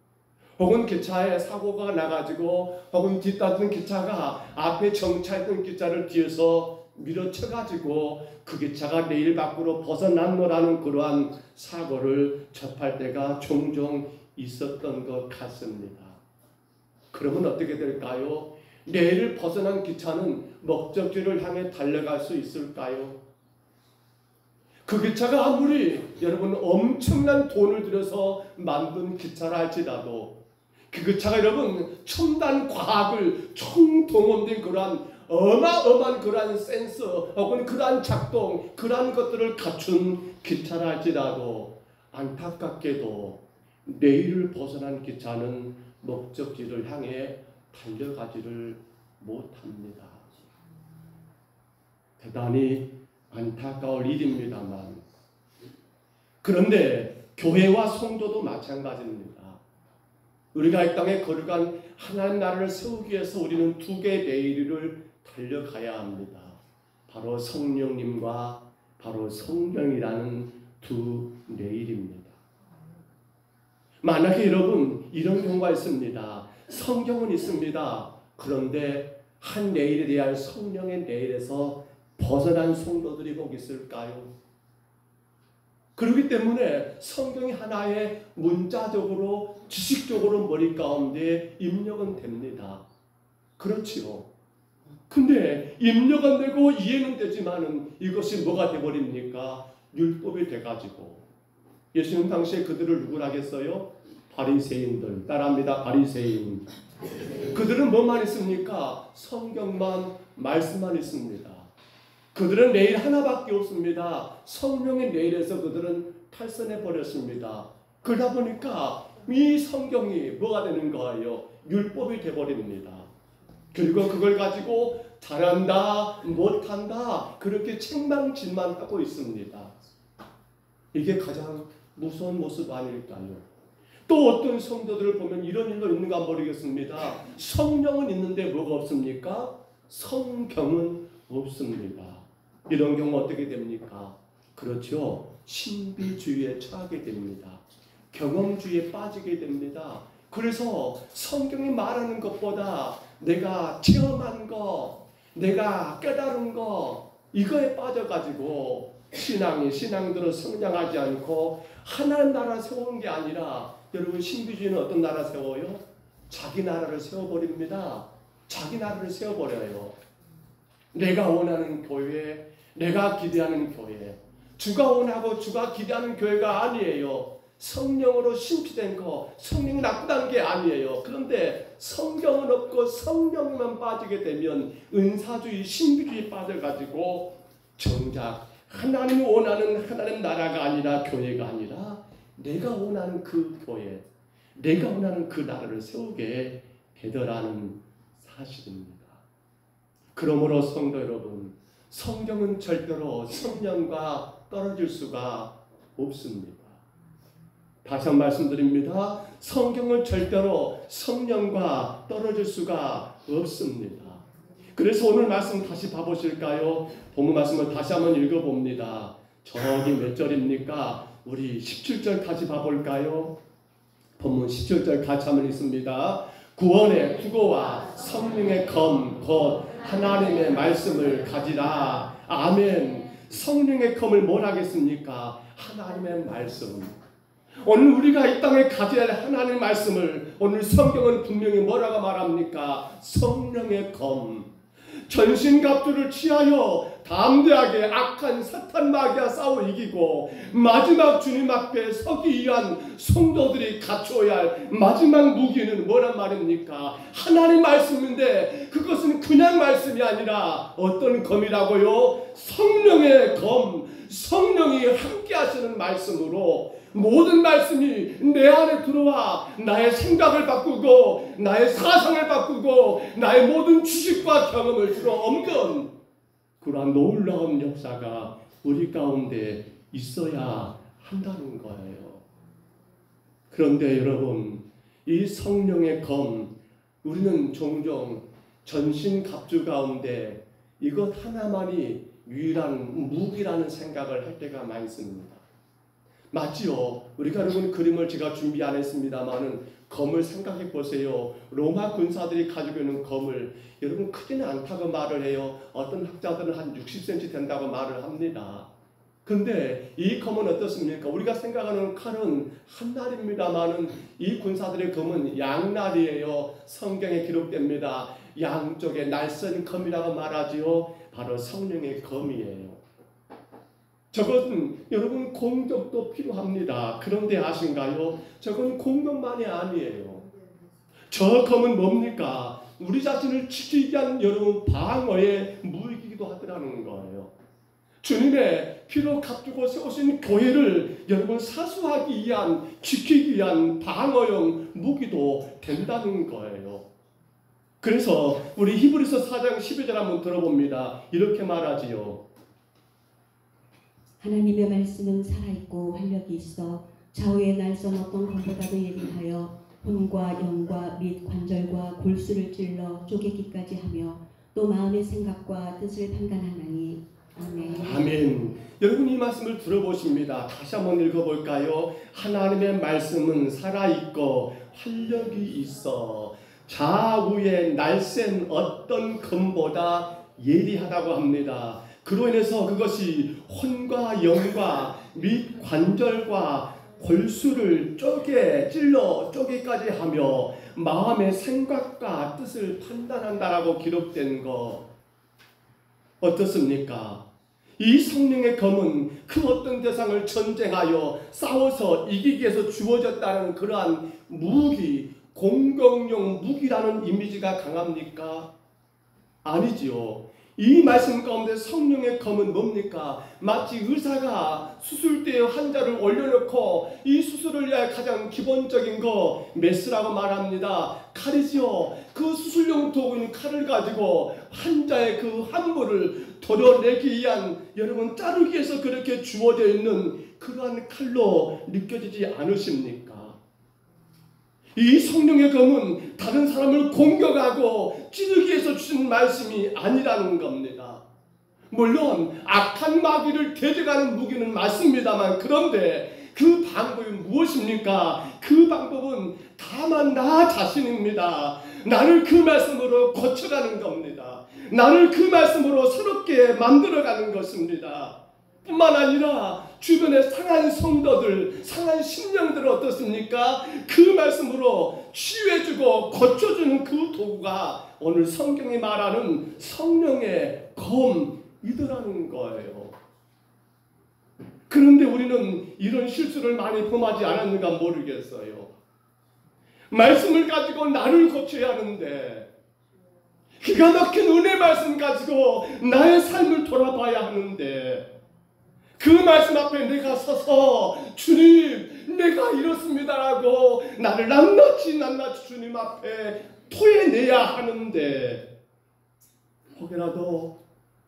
혹은 기차에 사고가 나가지고, 혹은 뒤따르는 기차가 앞에 정차했던 기차를 뒤에서 밀어쳐가지고 그 기차가 레일 밖으로 벗어났노라는 그러한 사고를 접할 때가 종종 있었던 것 같습니다. 그러면 어떻게 될까요? 레일을 벗어난 기차는 목적지를 향해 달려갈 수 있을까요? 그 기차가 아무리 여러분 엄청난 돈을 들여서 만든 기차라 할지라도 그 기차가 여러분 첨단 과학을 총동원된 그러한 어마어마한 그러한 센서 혹은 그러한 작동 그러한 것들을 갖춘 기차라 할지라도 안타깝게도 레일을 벗어난 기차는 목적지를 향해 달려가지를 못합니다. 대단히 안타까울 일입니다만, 그런데 교회와 성도도 마찬가지입니다. 우리가 이 땅에 거룩한 하나님 나라를 세우기 위해서 우리는 두 개의 레일을 달려가야 합니다. 바로 성령님과 바로 성경이라는 두 레일입니다. 만약에 여러분 이런 경우가 있습니다. 성경은 있습니다. 그런데 한 레일에 대한 성령의 레일에서 벗어난 성도들이 꼭 있을까요? 그렇기 때문에 성경이 하나의 문자적으로 지식적으로 머리 가운데 입력은 됩니다. 그렇지요. 근데 입력은 되고 이해는 되지만은 이것이 뭐가 돼버립니까? 율법이 돼가지고. 예수님 당시에 그들을 누구라겠어요? 바리새인들. 따라합니다. 바리새인. 그들은 뭐만 있습니까? 성경만 말씀만 있습니다. 그들은 레일 하나밖에 없습니다. 성령의 레일에서 그들은 탈선해 버렸습니다. 그러다 보니까 이 성경이 뭐가 되는 거예요? 율법이 되어버립니다. 그리고 그걸 가지고 잘한다, 못한다, 그렇게 책망질만 하고 있습니다. 이게 가장 무서운 모습 아닐까요? 또 어떤 성도들을 보면 이런 일도 있는가 모르겠습니다. 성령은 있는데 뭐가 없습니까? 성경은 없습니다. 이런 경우 어떻게 됩니까? 그렇죠. 신비주의에 처하게 됩니다. 경험주의에 빠지게 됩니다. 그래서 성경이 말하는 것보다 내가 체험한 거, 내가 깨달은 거, 이거에 빠져가지고 신앙대로 성장하지 않고 하나님 나라 세우는 게 아니라, 여러분 신비주의는 어떤 나라 세워요? 자기 나라를 세워버립니다. 자기 나라를 세워버려요. 내가 원하는 교회, 내가 기대하는 교회, 주가 원하고 주가 기대하는 교회가 아니에요. 성령으로 심취된 거, 성령이 나쁘다는 게 아니에요. 그런데 성경은 없고 성령만 빠지게 되면 은사주의, 신비주의 빠져가지고 정작 하나님이 원하는 하나님 나라가 아니라, 교회가 아니라 내가 원하는 그 교회, 내가 원하는 그 나라를 세우게 되더라는 사실입니다. 그러므로 성도 여러분, 성경은 절대로 성령과 떨어질 수가 없습니다. 다시 한번 말씀드립니다. 성경은 절대로 성령과 떨어질 수가 없습니다. 그래서 오늘 말씀 다시 봐보실까요? 본문 말씀을 다시 한번 읽어봅니다. 저기 몇 절입니까? 우리 17절 다시 봐볼까요? 본문 17절 같이 한번 읽습니다. 구원의 투구와 성령의 검, 곧 하나님의 말씀을 가지라. 아멘. 성령의 검을 뭘 하겠습니까? 하나님의 말씀. 오늘 우리가 이 땅에 가져야 할 하나님의 말씀을 오늘 성경은 분명히 뭐라고 말합니까? 성령의 검. 전신갑주를 취하여 담대하게 악한 사탄 마귀와 싸워 이기고 마지막 주님 앞에 서기 위한 성도들이 갖추어야 할 마지막 무기는 뭐란 말입니까? 하나님 말씀인데 그것은 그냥 말씀이 아니라 어떤 검이라고요? 성령의 검. 성령이 함께 하시는 말씀으로 모든 말씀이 내 안에 들어와 나의 생각을 바꾸고 나의 사상을 바꾸고 나의 모든 지식과 경험을 들어옮긴 그러한 놀라운 역사가 우리 가운데 있어야 한다는 거예요. 그런데 여러분, 이 성령의 검, 우리는 종종 전신갑주 가운데 이것 하나만이 유일한 무기라는 생각을 할 때가 많습니다. 맞지요? 우리가 여러분 그림을 제가 준비 안 했습니다만은 검을 생각해 보세요. 로마 군사들이 가지고 있는 검을 여러분 크지는 않다고 말을 해요. 어떤 학자들은 한 60cm 된다고 말을 합니다. 근데 이 검은 어떻습니까? 우리가 생각하는 칼은 한 날입니다만은 이 군사들의 검은 양날이에요. 성경에 기록됩니다. 양쪽에 날선 검이라고 말하지요. 바로 성령의 검이에요. 저것은 여러분 공격도 필요합니다. 그런데 아신가요? 저건 공격만이 아니에요. 저 검은 뭡니까? 우리 자신을 지키기 위한 여러분 방어의 무기이기도 하더라는 거예요. 주님의 피로 값주고 세우신 교회를 여러분 사수하기 위한, 지키기 위한 방어용 무기도 된다는 거예요. 그래서 우리 히브리서 4장 12절 한번 들어봅니다. 이렇게 말하지요. 하나님의 말씀은 살아있고 활력이 있어 좌우의 날선 어떤 검보다도 예리하여魂과 영과 및 관절과 골수를 찔러 쪼개기까지 하며 또 마음의 생각과 뜻을 판단하나니. 아멘. 아멘. 여러분 이 말씀을 들어보십니다. 다시 한번 읽어볼까요? 하나님의 말씀은 살아있고 활력이 있어 좌우의 날쌘 어떤 검보다 예리하다고 합니다. 그로 인해서 그것이 혼과 영과 및 관절과 골수를 찔러 쪼개까지 하며 마음의 생각과 뜻을 판단한다라고 기록된 거 어떻습니까? 이 성령의 검은 그 어떤 대상을 전쟁하여 싸워서 이기기 위해서 주어졌다는 그러한 무기, 공격용 무기라는 이미지가 강합니까? 아니지요. 이 말씀 가운데 성령의 검은 뭡니까? 마치 의사가 수술대에 환자를 올려놓고 이 수술을 위해 가장 기본적인 거 메스라고 말합니다. 칼이죠. 그 수술용 도구인 칼을 가지고 환자의 그 환부를 도려내기 위한, 여러분 자르기 위해서 그렇게 주어져 있는 그러한 칼로 느껴지지 않으십니까? 이 성령의 검은 다른 사람을 공격하고 찌르기 위해서 주신 말씀이 아니라는 겁니다. 물론 악한 마귀를 대적하는 무기는 맞습니다만, 그런데 그 방법이 무엇입니까? 그 방법은 다만 나 자신입니다. 나를 그 말씀으로 고쳐가는 겁니다. 나를 그 말씀으로 새롭게 만들어가는 것입니다. 뿐만 아니라 주변의 상한 성도들, 상한 심령들 어떻습니까? 그 말씀으로 치유해주고 고쳐주는 그 도구가 오늘 성경이 말하는 성령의 검이더라는 거예요. 그런데 우리는 이런 실수를 많이 범하지 않았는가 모르겠어요. 말씀을 가지고 나를 고쳐야 하는데, 기가 막힌 은혜 말씀 가지고 나의 삶을 돌아봐야 하는데, 그 말씀 앞에 내가 서서 주님 내가 이렇습니다라고 나를 낱낱이 주님 앞에 토해내야 하는데, 혹여라도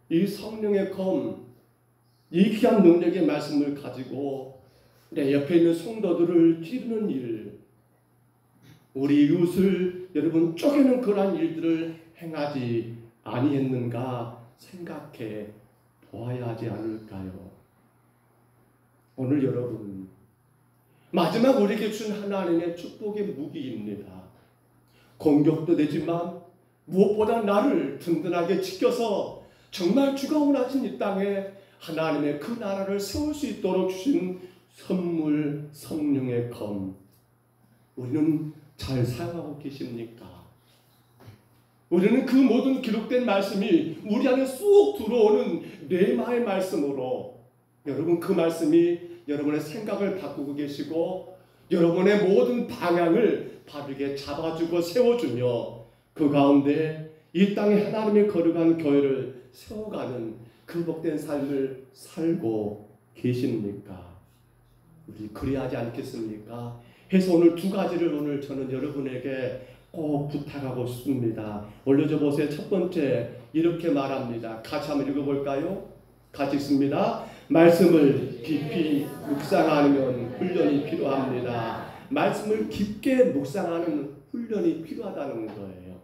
이 성령의 검, 이 귀한 능력의 말씀을 가지고 내 옆에 있는 성도들을 찌르는 일, 우리 이웃을 여러분 쪼개는 그러한 일들을 행하지 아니했는가 생각해 보아야 하지 않을까요? 오늘 여러분, 마지막 우리에게 준 하나님의 축복의 무기입니다. 공격도 되지만 무엇보다 나를 든든하게 지켜서 정말 주가 원하신 이 땅에 하나님의 그 나라를 세울 수 있도록 주신 선물, 성령의 검, 우리는 잘 사용하고 계십니까? 우리는 그 모든 기록된 말씀이 우리 안에 쏙 들어오는 레마의 말씀으로, 여러분 그 말씀이 여러분의 생각을 바꾸고 계시고 여러분의 모든 방향을 바르게 잡아주고 세워주며 그 가운데 이 땅에 하나님의 거룩한 교회를 세워가는 그 복된 삶을 살고 계십니까? 우리 그래야지 않겠습니까? 해서 오늘 두 가지를 오늘 저는 여러분에게 꼭 부탁하고 싶습니다. 올려줘 보세요. 첫 번째 이렇게 말합니다. 같이 한번 읽어볼까요? 같이 읽습니다. 말씀을 깊이 묵상하면 훈련이 필요합니다. 말씀을 깊게 묵상하는 훈련이 필요하다는 거예요.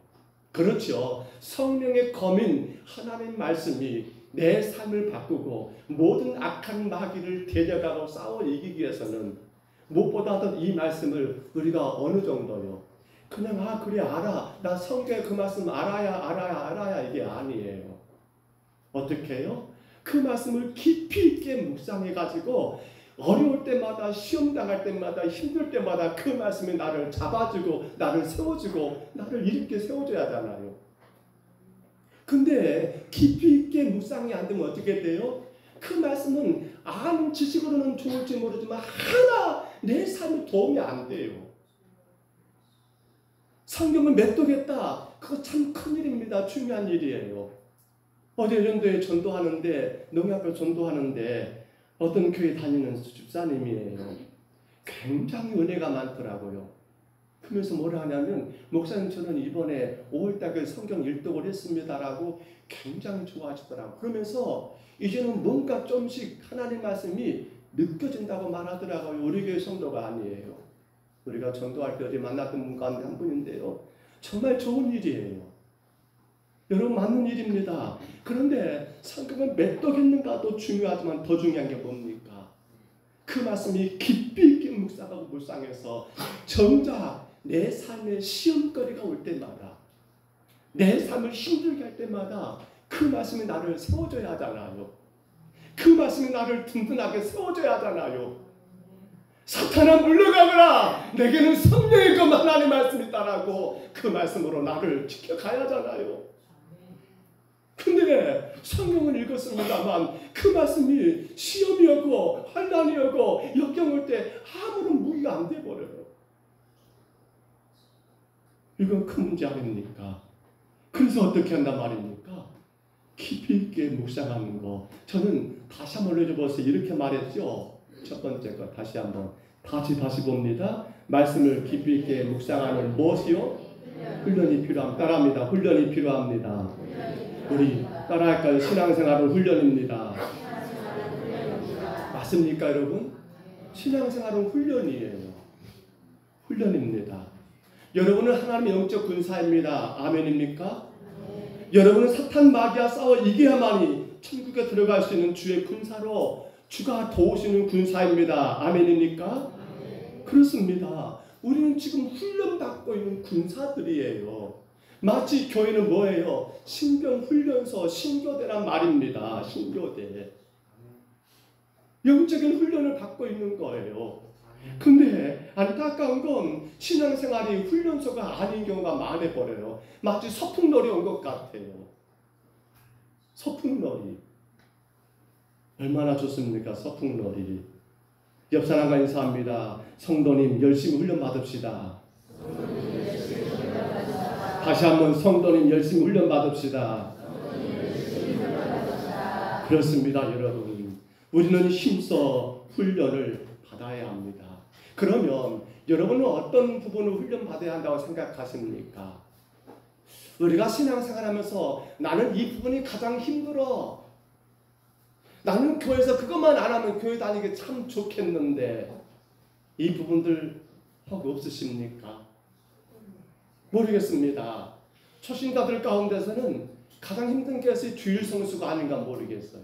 그렇죠. 성령의 검인 하나님의 말씀이 내 삶을 바꾸고 모든 악한 마귀를 대적하고 싸워 이기기 위해서는 무엇보다도 이 말씀을 우리가 어느 정도요, 그냥 그래 알아, 나 성경의 그 말씀 알아야 이게 아니에요. 어떻게 해요? 그 말씀을 깊이 있게 묵상해가지고 어려울 때마다, 시험 당할 때마다, 힘들 때마다 그 말씀이 나를 잡아주고 나를 세워주고 나를 이렇게 세워줘야 하잖아요. 근데 깊이 있게 묵상이 안 되면 어떻게 돼요? 그 말씀은 아는 지식으로는 좋을지 모르지만 하나 내 삶에 도움이 안 돼요. 성경을 맺도겠다, 그거 참 큰일입니다. 중요한 일이에요. 어제 연도에 전도하는데, 농협을 전도하는데 어떤 교회 다니는 집사님이에요. 굉장히 은혜가 많더라고요. 그러면서 뭐라 하냐면, 목사님 저는 이번에 5월달에 성경 일독을 했습니다라고 굉장히 좋아하시더라고요. 그러면서 이제는 뭔가 좀씩 하나님 말씀이 느껴진다고 말하더라고요. 우리 교회 성도가 아니에요. 우리가 전도할 때 어제 만났던 분 가운데 한 분인데요. 정말 좋은 일이에요. 여러분 맞는 일입니다. 그런데 성경을 맺도겠는가도 중요하지만 더 중요한 게 뭡니까? 그 말씀이 깊이 있게 묵상하고 묵상해서 정작 내 삶에 시험거리가 올 때마다, 내 삶을 힘들게 할 때마다 그 말씀이 나를 세워줘야 하잖아요. 그 말씀이 나를 든든하게 세워줘야 하잖아요. 사탄아 물러가거라, 내게는 성령의 검 하나님 말씀이 있다라고 그 말씀으로 나를 지켜가야 하잖아요. 근데 성경을 읽었습니다만 그 말씀이 시험이 오고 환난이 오고 역경 올 때 아무런 무기가 안 돼버려요. 이건 큰 문제 아닙니까? 그래서 어떻게 한단 말입니까? 깊이 있게 묵상하는 거. 저는 다시 한번 올려줘보세요. 이렇게 말했죠. 첫 번째 거 다시 한번 다시 봅니다. 말씀을 깊이 있게 묵상하는 무엇이요? 훈련이 필요합니다. 따라합니다. 훈련이 필요합니다. 우리 따라할까요? 신앙생활은 훈련입니다. 맞습니까 여러분? 신앙생활은 훈련이에요. 훈련입니다. 여러분은 하나님의 영적 군사입니다. 아멘입니까? 여러분은 사탄 마귀와 싸워 이겨야만이 천국에 들어갈 수 있는 주의 군사로 주가 도우시는 군사입니다. 아멘입니까? 그렇습니다. 우리는 지금 훈련받고 있는 군사들이에요. 마치 교회는 뭐예요? 신병훈련소, 신교대란 말입니다. 신교대. 영적인 훈련을 받고 있는 거예요. 근데 안타까운 건 신앙생활이 훈련소가 아닌 경우가 많아버려요. 마치 서풍놀이 온 것 같아요. 서풍놀이. 얼마나 좋습니까? 서풍놀이. 옆 사람과 인사합니다. 성도님 열심히 훈련 받읍시다. 다시 한번 성도님 열심히 훈련 받읍시다. 그렇습니다 여러분. 우리는 힘써 훈련을 받아야 합니다. 그러면 여러분은 어떤 부분을 훈련받아야 한다고 생각하십니까? 우리가 신앙생활하면서 나는 이 부분이 가장 힘들어. 나는 교회에서 그것만 안 하면 교회 다니기 참 좋겠는데 이 부분들 혹 없으십니까? 모르겠습니다. 초신자들 가운데서는 가장 힘든 것이 주일 성수가 아닌가 모르겠어요.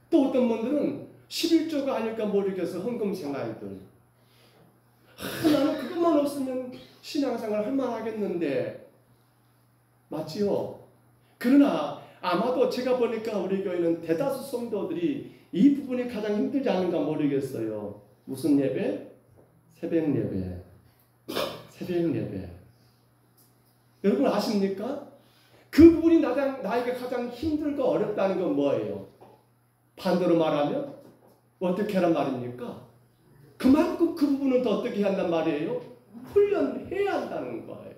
또 어떤 분들은 11조가 아닐까 모르겠어요. 헌금 생활들. 나는 그것만 없으면 신앙생활 할만하겠는데 맞지요? 그러나 아마도 제가 보니까 우리 교회는 대다수 성도들이 이 부분이 가장 힘들지 않은가 모르겠어요. 무슨 예배? 새벽 예배. 새벽 예배. 여러분 아십니까? 그 부분이 나에게 가장 힘들고 어렵다는 건 뭐예요? 반대로 말하면 어떻게 하란 말입니까? 그만큼 그 부분은 더 어떻게 한단 말이에요? 훈련해야 한다는 거예요.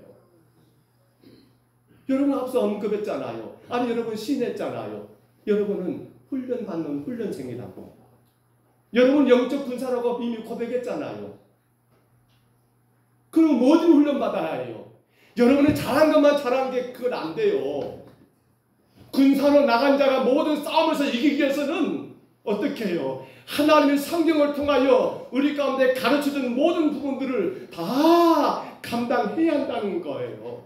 여러분 앞서 언급했잖아요. 아니 여러분 시인했잖아요. 여러분은 훈련받는 훈련생이라고. 여러분 영적 군사라고 이미 고백했잖아요. 그럼 뭐든 훈련받아야 해요. 여러분이 잘한 것만 잘한 게 그건 안 돼요. 군사로 나간 자가 모든 싸움에서 이기기 위해서는 어떻게 해요? 하나님의 성경을 통하여 우리 가운데 가르쳐준 모든 부분들을 다 감당해야 한다는 거예요.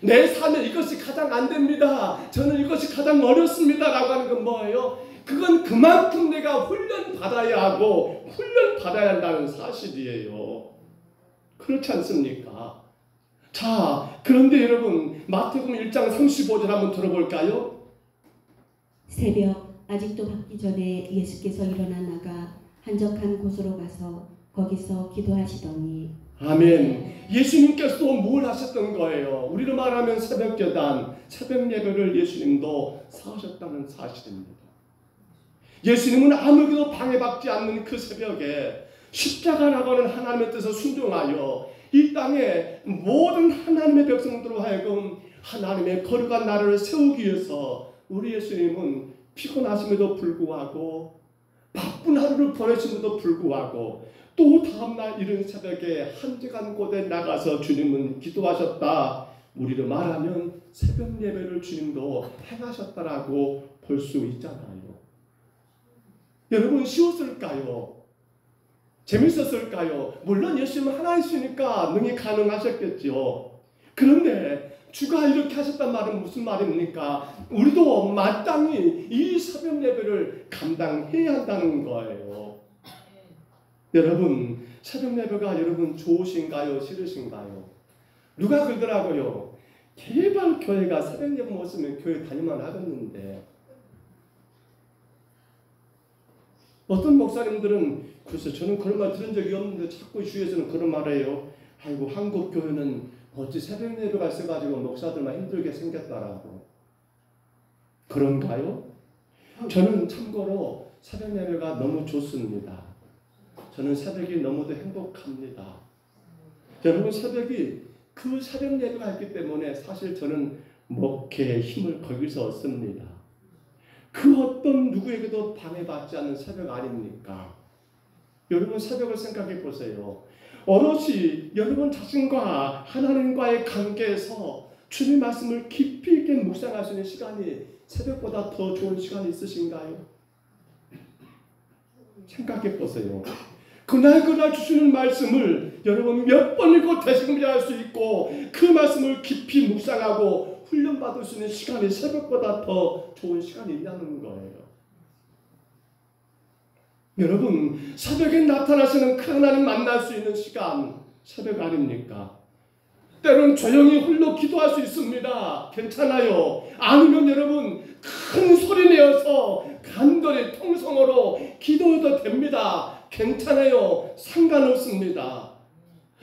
내 삶에 이것이 가장 안 됩니다. 저는 이것이 가장 어렵습니다. 라고 하는 건 뭐예요? 그건 그만큼 내가 훈련받아야 하고 훈련받아야 한다는 사실이에요. 그렇지 않습니까? 자, 그런데 여러분 마태복음 1장 35절 한번 들어볼까요? 새벽 아직도 밝기 전에 예수께서 일어나 나가 한적한 곳으로 가서 거기서 기도하시더니 아멘. 예수님께서도 뭘 하셨던 거예요? 우리로 말하면 새벽제단, 새벽 예배를 예수님도 사셨다는 사실입니다. 예수님은 아무에게도 방해받지 않는 그 새벽에 십자가라고 하는 하나님의 뜻에 순종하여 이 땅에 모든 하나님의 백성들로 하여금 하나님의 거룩한 나라를 세우기 위해서 우리 예수님은 피곤하심에도 불구하고 바쁜 하루를 보내심에도 불구하고 또 다음날 이른 새벽에 한적한 곳에 나가서 주님은 기도하셨다. 우리로 말하면 새벽 예배를 주님도 행하셨다라고 볼 수 있잖아요. 여러분 쉬웠을까요? 재밌었을까요? 물론 예수님은 하나이시니까 능히 가능하셨겠죠. 그런데 주가 이렇게 하셨단 말은 무슨 말입니까? 우리도 마땅히 이 새벽 예배를 감당해야 한다는 거예요. 여러분 새벽 예배가 여러분 좋으신가요? 싫으신가요? 누가 그러더라고요. 제발 교회가 새벽 예배 못 쓰면 교회 다니만 하겠는데 어떤 목사님들은 글쎄 저는 그런 말 들은 적이 없는데 자꾸 주위에서는 그런 말을 해요. 아이고 한국 교회는 어찌 새벽 예배가 있어가지고 목사들만 힘들게 생겼다라고. 그런가요? 저는 참고로 새벽 예배가 너무 좋습니다. 저는 새벽이 너무도 행복합니다. 여러분 새벽이 그 새벽 예배가 있기 때문에 사실 저는 목회의 힘을 거기서 얻습니다. 그 어떤 누구에게도 방해받지 않는 새벽 아닙니까? 여러분 새벽을 생각해 보세요. 오롯이 여러분 자신과 하나님과의 관계에서 주님 말씀을 깊이 있게 묵상할 수 있는 시간이 새벽보다 더 좋은 시간이 있으신가요? 생각해 보세요. 그날 주시는 말씀을 여러분 몇 번 읽고 되새김질할 수 있고 그 말씀을 깊이 묵상하고 훈련받을 수 있는 시간이 새벽보다 더 좋은 시간이 있냐는 거예요. 여러분 새벽에 나타나시는 그 하나님 만날 수 있는 시간 새벽 아닙니까? 때로는 조용히 홀로 기도할 수 있습니다. 괜찮아요. 아니면 여러분 큰 소리 내어서 간절히 통성으로 기도해도 됩니다. 괜찮아요. 상관없습니다.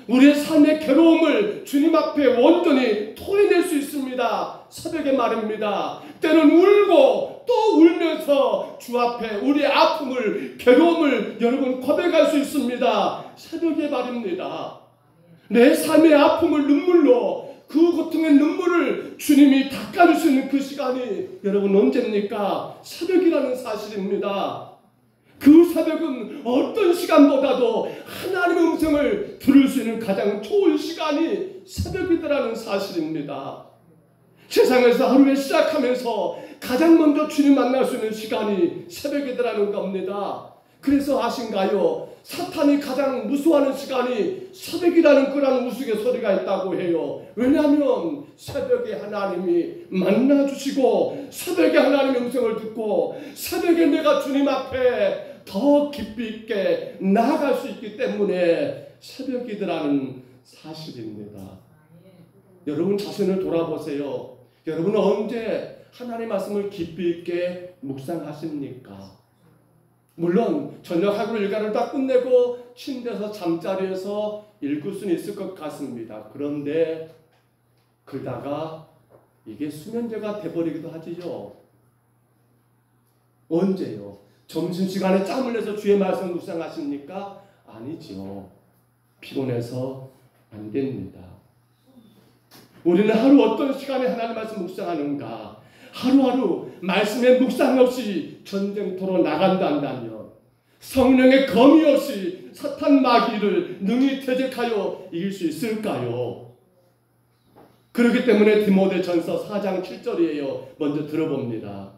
우리의 삶의 괴로움을 주님 앞에 온전히 토해낼 수 있습니다. 새벽에 말입니다. 때로는 울고 또 울면서 주 앞에 우리의 아픔을 괴로움을 여러분 고백할 수 있습니다. 새벽에 말입니다. 내 삶의 아픔을 눈물로 그 고통의 눈물을 주님이 닦아주시는 그 시간이 여러분 언제입니까? 새벽이라는 사실입니다. 그 새벽은 어떤 시간보다도 하나님의 음성을 들을 수 있는 가장 좋은 시간이 새벽이라는 사실입니다. 세상에서 하루에 시작하면서 가장 먼저 주님 만날 수 있는 시간이 새벽이라는 겁니다. 그래서 아신가요? 사탄이 가장 무서워하는 시간이 새벽이라는 그런 우스갯소리가 있다고 해요. 왜냐하면 새벽에 하나님이 만나주시고 새벽에 하나님의 음성을 듣고 새벽에 내가 주님 앞에 더 깊이 있게 나아갈 수 있기 때문에 새벽이라는 사실입니다. 여러분 자신을 돌아보세요. 여러분은 언제 하나님의 말씀을 깊이 있게 묵상하십니까? 물론 저녁 하루 일과를 다 끝내고 침대에서 잠자리에서 읽을 수는 있을 것 같습니다. 그런데 그러다가 이게 수면제가 돼버리기도 하지요. 언제요? 점심시간에 짬을 내서 주의 말씀을 묵상하십니까? 아니죠. 피곤해서 안 됩니다. 우리는 하루 어떤 시간에 하나님의 말씀 묵상하는가? 하루하루 말씀의 묵상 없이 전쟁터로 나간다면 성령의 검이 없이 사탄 마귀를 능히 퇴적하여 이길 수 있을까요? 그렇기 때문에 디모데전서 4장 7절이에요. 먼저 들어봅니다.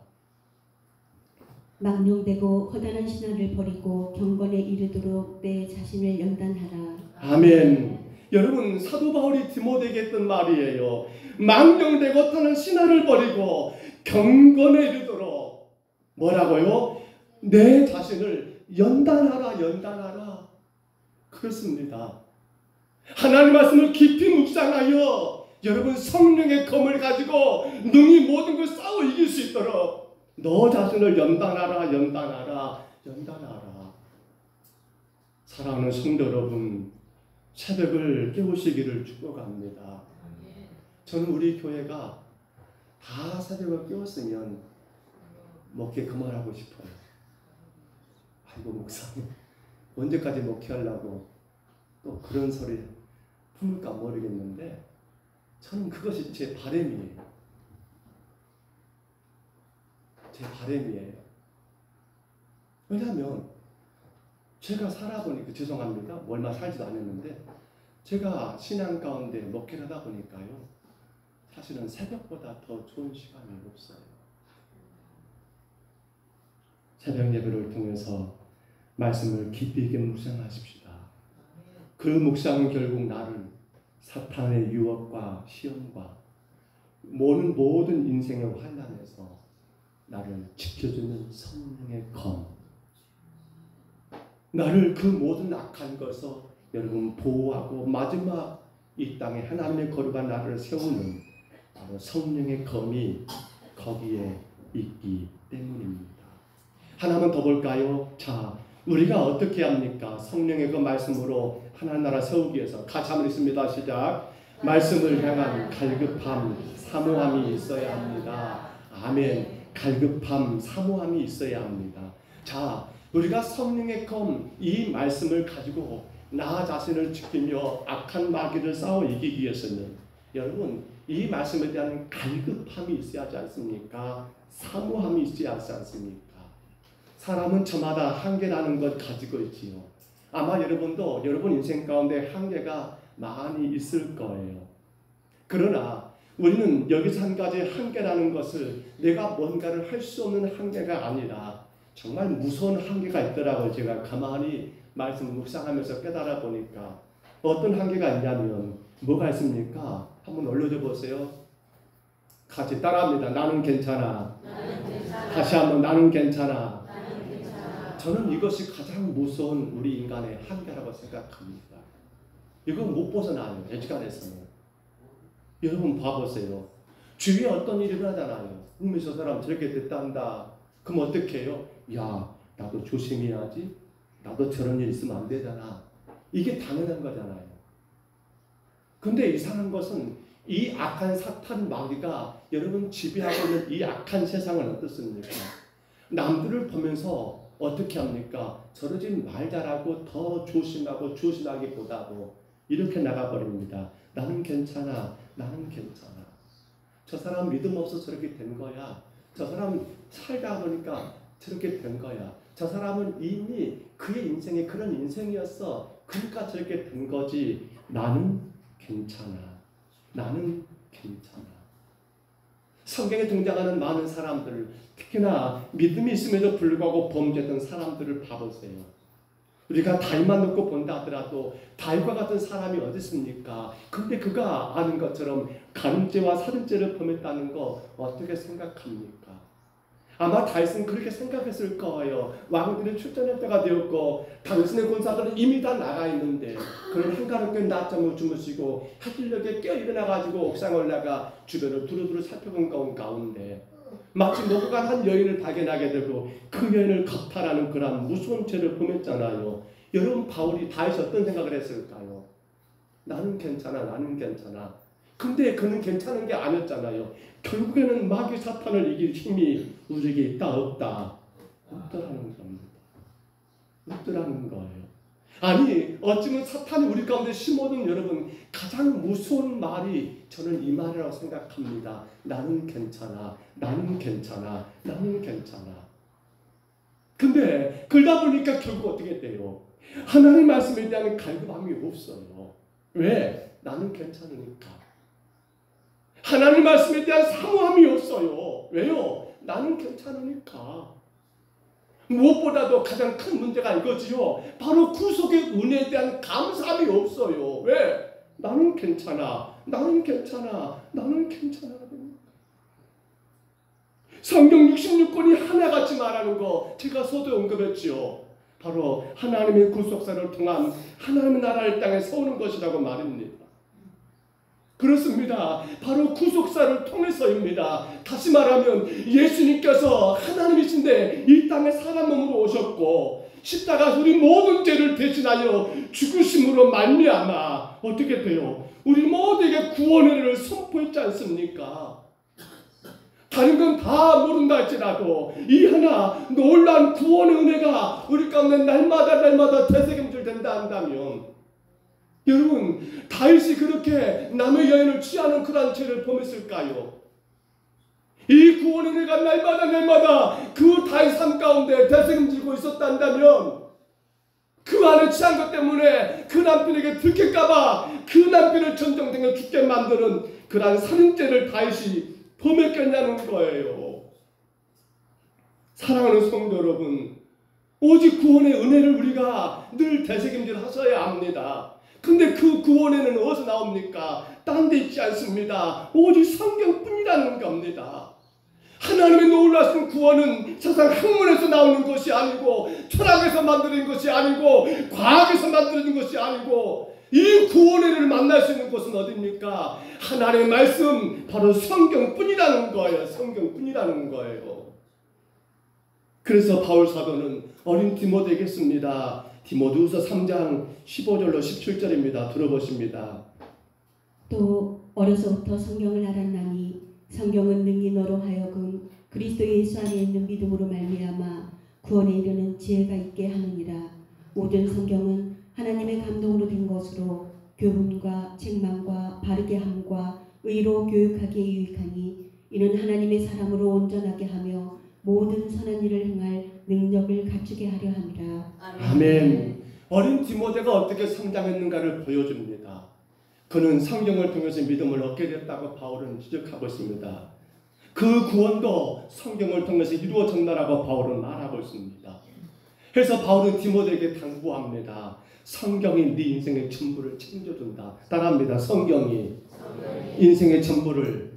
망령되고 허다한 신화를 버리고 경건에 이르도록 내 자신을 연단하라. 아멘. 여러분 사도 바울이 디모데에게 했던 말이에요. 망령되고 허다한 신화를 버리고 경건에 이르도록 뭐라고요? 내 자신을 연단하라. 그렇습니다. 하나님 말씀을 깊이 묵상하여 여러분 성령의 검을 가지고 능히 모든 걸 싸워 이길 수 있도록 너 자신을 연단하라. 사랑하는 성도 여러분, 새벽을 깨우시기를 축복합니다. 저는 우리 교회가 다 새벽을 깨웠으면 목회 그만하고 싶어요. 아이고 목사님 언제까지 목회하려고 또 그런 소리 품을까 모르겠는데 저는 그것이 제 바람이에요. 왜냐하면 제가 살아보니까 죄송합니다. 얼마 살지도 않았는데 제가 신앙 가운데 목회를 하다 보니까요. 사실은 새벽보다 더 좋은 시간이 없어요. 새벽 예배를 통해서 말씀을 깊이 있게 묵상하십시다. 그 묵상은 결국 나를 사탄의 유혹과 시험과 모든 인생의 환난에서 나를 지켜주는 성령의 검, 나를 그 모든 악한 것에서 여러분 보호하고 마지막 이 땅에 하나님의 거룩한 나라를 세우는 바로 성령의 검이 거기에 있기 때문입니다. 하나만 더 볼까요? 자, 우리가 어떻게 합니까? 성령의 그 말씀으로 하나님 나라 세우기 위해서 같이 한번 있습니다. 시작. 말씀을 향한 갈급함, 사모함이 있어야 합니다. 아멘. 갈급함, 사모함이 있어야 합니다. 자, 우리가 성령의 검, 이 말씀을 가지고 나 자신을 지키며 악한 마귀를 싸워 이기기 위해서는 여러분 이 말씀에 대한 갈급함이 있어야 하지 않습니까? 사모함이 있어야 하지 않습니까? 사람은 저마다 한계라는 것 가지고 있지요. 아마 여러분도 여러분 인생 가운데 한계가 많이 있을 거예요. 그러나 우리는 여기서 한 가지 한계라는 것을 내가 뭔가를 할 수 없는 한계가 아니라 정말 무서운 한계가 있더라고요. 제가 가만히 말씀 묵상하면서 깨달아 보니까 어떤 한계가 있냐면 뭐가 있습니까? 한번 올려줘 보세요. 같이 따라합니다. 나는 괜찮아. 다시 한번 나는 괜찮아. 저는 이것이 가장 무서운 우리 인간의 한계라고 생각합니다. 이건 못 벗어나요. 애지간해서는. 여러분 봐보세요. 주위에 어떤 일이 일어나잖아요. 저 사람 저렇게 됐단다. 그럼 어떻게 해요? 야, 나도 조심해야지. 나도 저런 일 있으면 안 되잖아. 이게 당연한 거잖아요. 근데 이상한 것은 이 악한 사탄 마귀가 여러분 지배하고 있는 이 악한 세상은 어떻습니까? 남들을 보면서 어떻게 합니까? 저러지 말자라고 더 조심하고 조심하기보다도 이렇게 나가버립니다. 나는 괜찮아. 나는 괜찮아. 저 사람 믿음 없어서 저렇게 된 거야. 저 사람 살다 보니까 저렇게 된 거야. 저 사람은 이미 그의 인생이 그런 인생이었어. 그러니까 저렇게 된 거지. 나는 괜찮아. 나는 괜찮아. 성경에 등장하는 많은 사람들, 특히나 믿음이 있음에도 불구하고 범죄했던 사람들을 봐보세요. 우리가 다윗만 놓고 본다 하더라도 다윗과 같은 사람이 어디 있습니까? 근데 그가 아는 것처럼 간음죄와 살인죄를 범했다는 거 어떻게 생각합니까? 아마 다윗은 그렇게 생각했을 거예요. 왕들이 출전할 때가 되었고 당신의 군사들은 이미 다 나가 있는데 그는 한가롭게 낮잠을 주무시고 해질녘에 깨어 일어나가지고 옥상에 올라가 주변을 두루두루 살펴본 가운데 마치 노고간 한 여인을 발견하게 되고 그 여인을 겁탈하는 그런 무서운 죄를 범했잖아요. 여러분 바울이 다윗이 어떤 생각을 했을까요? 나는 괜찮아. 나는 괜찮아. 근데 그는 괜찮은 게 아니었잖아요. 결국에는 마귀 사탄을 이길 힘이 우리에게 있다 없다? 없더라는 겁니다. 없더라는 거예요. 아니 어쩌면 사탄이 우리 가운데 심어둔 여러분 가장 무서운 말이 저는 이 말이라고 생각합니다. 나는 괜찮아. 나는 괜찮아. 나는 괜찮아. 근데 그러다 보니까 결국 어떻게 돼요? 하나님 말씀에 대한 갈급함이 없어요. 왜? 나는 괜찮으니까. 하나님 말씀에 대한 사모함이 없어요. 왜요? 나는 괜찮으니까. 무엇보다도 가장 큰 문제가 이거지요. 바로 구속의 은혜에 대한 감사함이 없어요. 왜? 나는 괜찮아. 나는 괜찮아. 나는 괜찮아. 성경 66권이 하나같이 말하는 거 제가 서두에 언급했지요. 바로 하나님의 구속사를 통한 하나님의 나라의 땅에 서오는 것이라고 말입니다. 그렇습니다. 바로 구속사를 통해서입니다. 다시 말하면 예수님께서 하나님이신데 이 땅에 사람 몸으로 오셨고 십자가에서 우리 모든 죄를 대신하여 죽으심으로 말미암아 어떻게 돼요? 우리 모두에게 구원의 은혜를 선포했지 않습니까? 다른 건 다 모른다 할지라도 이 하나 놀라운 구원의 은혜가 우리 가운데 날마다 되새김질 된다 한다면 여러분 다윗이 그렇게 남의 여인을 취하는 그런 죄를 범했을까요? 이 구원의 은혜가 날마다 그 다윗 삶 가운데 되새김질고 있었단다면 그 안에 취한 것 때문에 그 남편에게 들킬까봐 그 남편을 전정당해 죽게 만드는 그러한 살인죄를 다윗이 범했겠냐는 거예요. 사랑하는 성도 여러분, 오직 구원의 은혜를 우리가 늘 되새김질 하셔야 합니다. 근데 그 구원에는 어디서 나옵니까? 딴 데 있지 않습니다. 오직 성경뿐이라는 겁니다. 하나님의 놀라신 구원은 세상 학문에서 나오는 것이 아니고 철학에서 만드는 것이 아니고 과학에서 만드는 것이 아니고 이 구원을 만날 수 있는 곳은 어디입니까? 하나님의 말씀 바로 성경뿐이라는 거예요. 성경뿐이라는 거예요. 그래서 바울 사도는 어린 디모데에게 씁니다. 디모데후서 3장 15절로 17절입니다. 들어보십니다. 또 어려서부터 성경을 알았나니 성경은 능히 너로 하여금 그리스도 예수 안에 있는 믿음으로 말미암아 구원에 이르는 지혜가 있게 하느니라. 모든 성경은 하나님의 감동으로 된 것으로 교훈과 책망과 바르게 함과 의로 교육하기에 유익하니 이는 하나님의 사람으로 온전하게 하며 모든 선한 일을 행할 능력을 갖추게 하려 함이라. 아멘. 어린 디모데가 어떻게 성장했는가를 보여줍니다. 그는 성경을 통해서 믿음을 얻게 됐다고 바울은 지적하고 있습니다. 그 구원도 성경을 통해서 이루어졌다라고 바울은 말하고 있습니다. 그래서 바울은 디모데에게 당부합니다. 성경이 네 인생의 전부를 책임져준다. 따라합니다. 성경이 인생의 전부를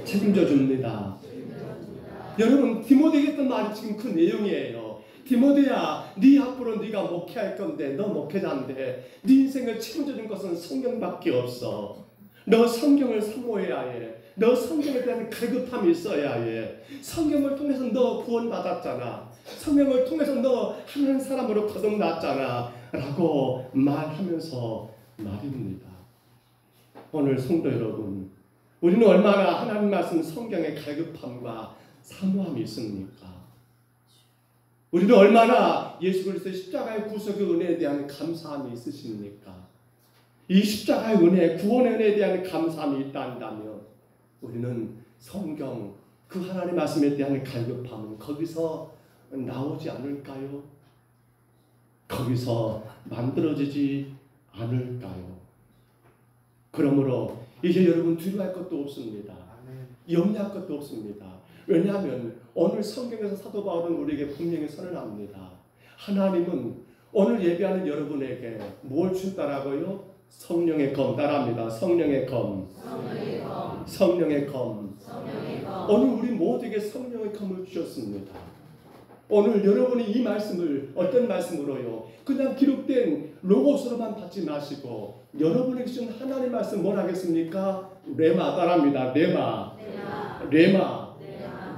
책임져줍니다. 여러분, 디모데에게 했던 말이 지금 그 내용이에요. 디모데야, 네 앞으로 네가 목회할 건데, 너 목회자인데 네 인생을 책임져준 것은 성경밖에 없어. 너 성경을 사모해야 해. 너 성경에 대한 갈급함이 있어야 해. 성경을 통해서 너 구원받았잖아. 성경을 통해서 너 하나님 사람으로 거듭났잖아 라고 말하면서 말입니다. 오늘 성도 여러분, 우리는 얼마나 하나님 말씀 성경의 갈급함과 사모함이 있습니까? 우리는 얼마나 예수 그리스도의 십자가의 구속의 은혜에 대한 감사함이 있으십니까? 이 십자가의 은혜, 구원의 은혜에 대한 감사함이 있다면 우리는 성경, 그 하나님의 말씀에 대한 갈급함은 거기서 나오지 않을까요? 거기서 만들어지지 않을까요? 그러므로 이제 여러분 두려워할 것도 없습니다. 염려할 것도 없습니다. 왜냐하면 오늘 성경에서 사도 바울은 우리에게 분명히 선언합니다. 하나님은 오늘 예배하는 여러분에게 뭘 준다라고요? 성령의 검. 따라합니다. 성령의 검. 성령의 검. 오늘 우리 모두에게 성령의 검을 주셨습니다. 오늘 여러분이 이 말씀을 어떤 말씀으로요? 그냥 기록된 로고스로만 받지 마시고 여러분에게 주신 하나님 말씀 뭘 하겠습니까? 레마. 따라합니다. 레마.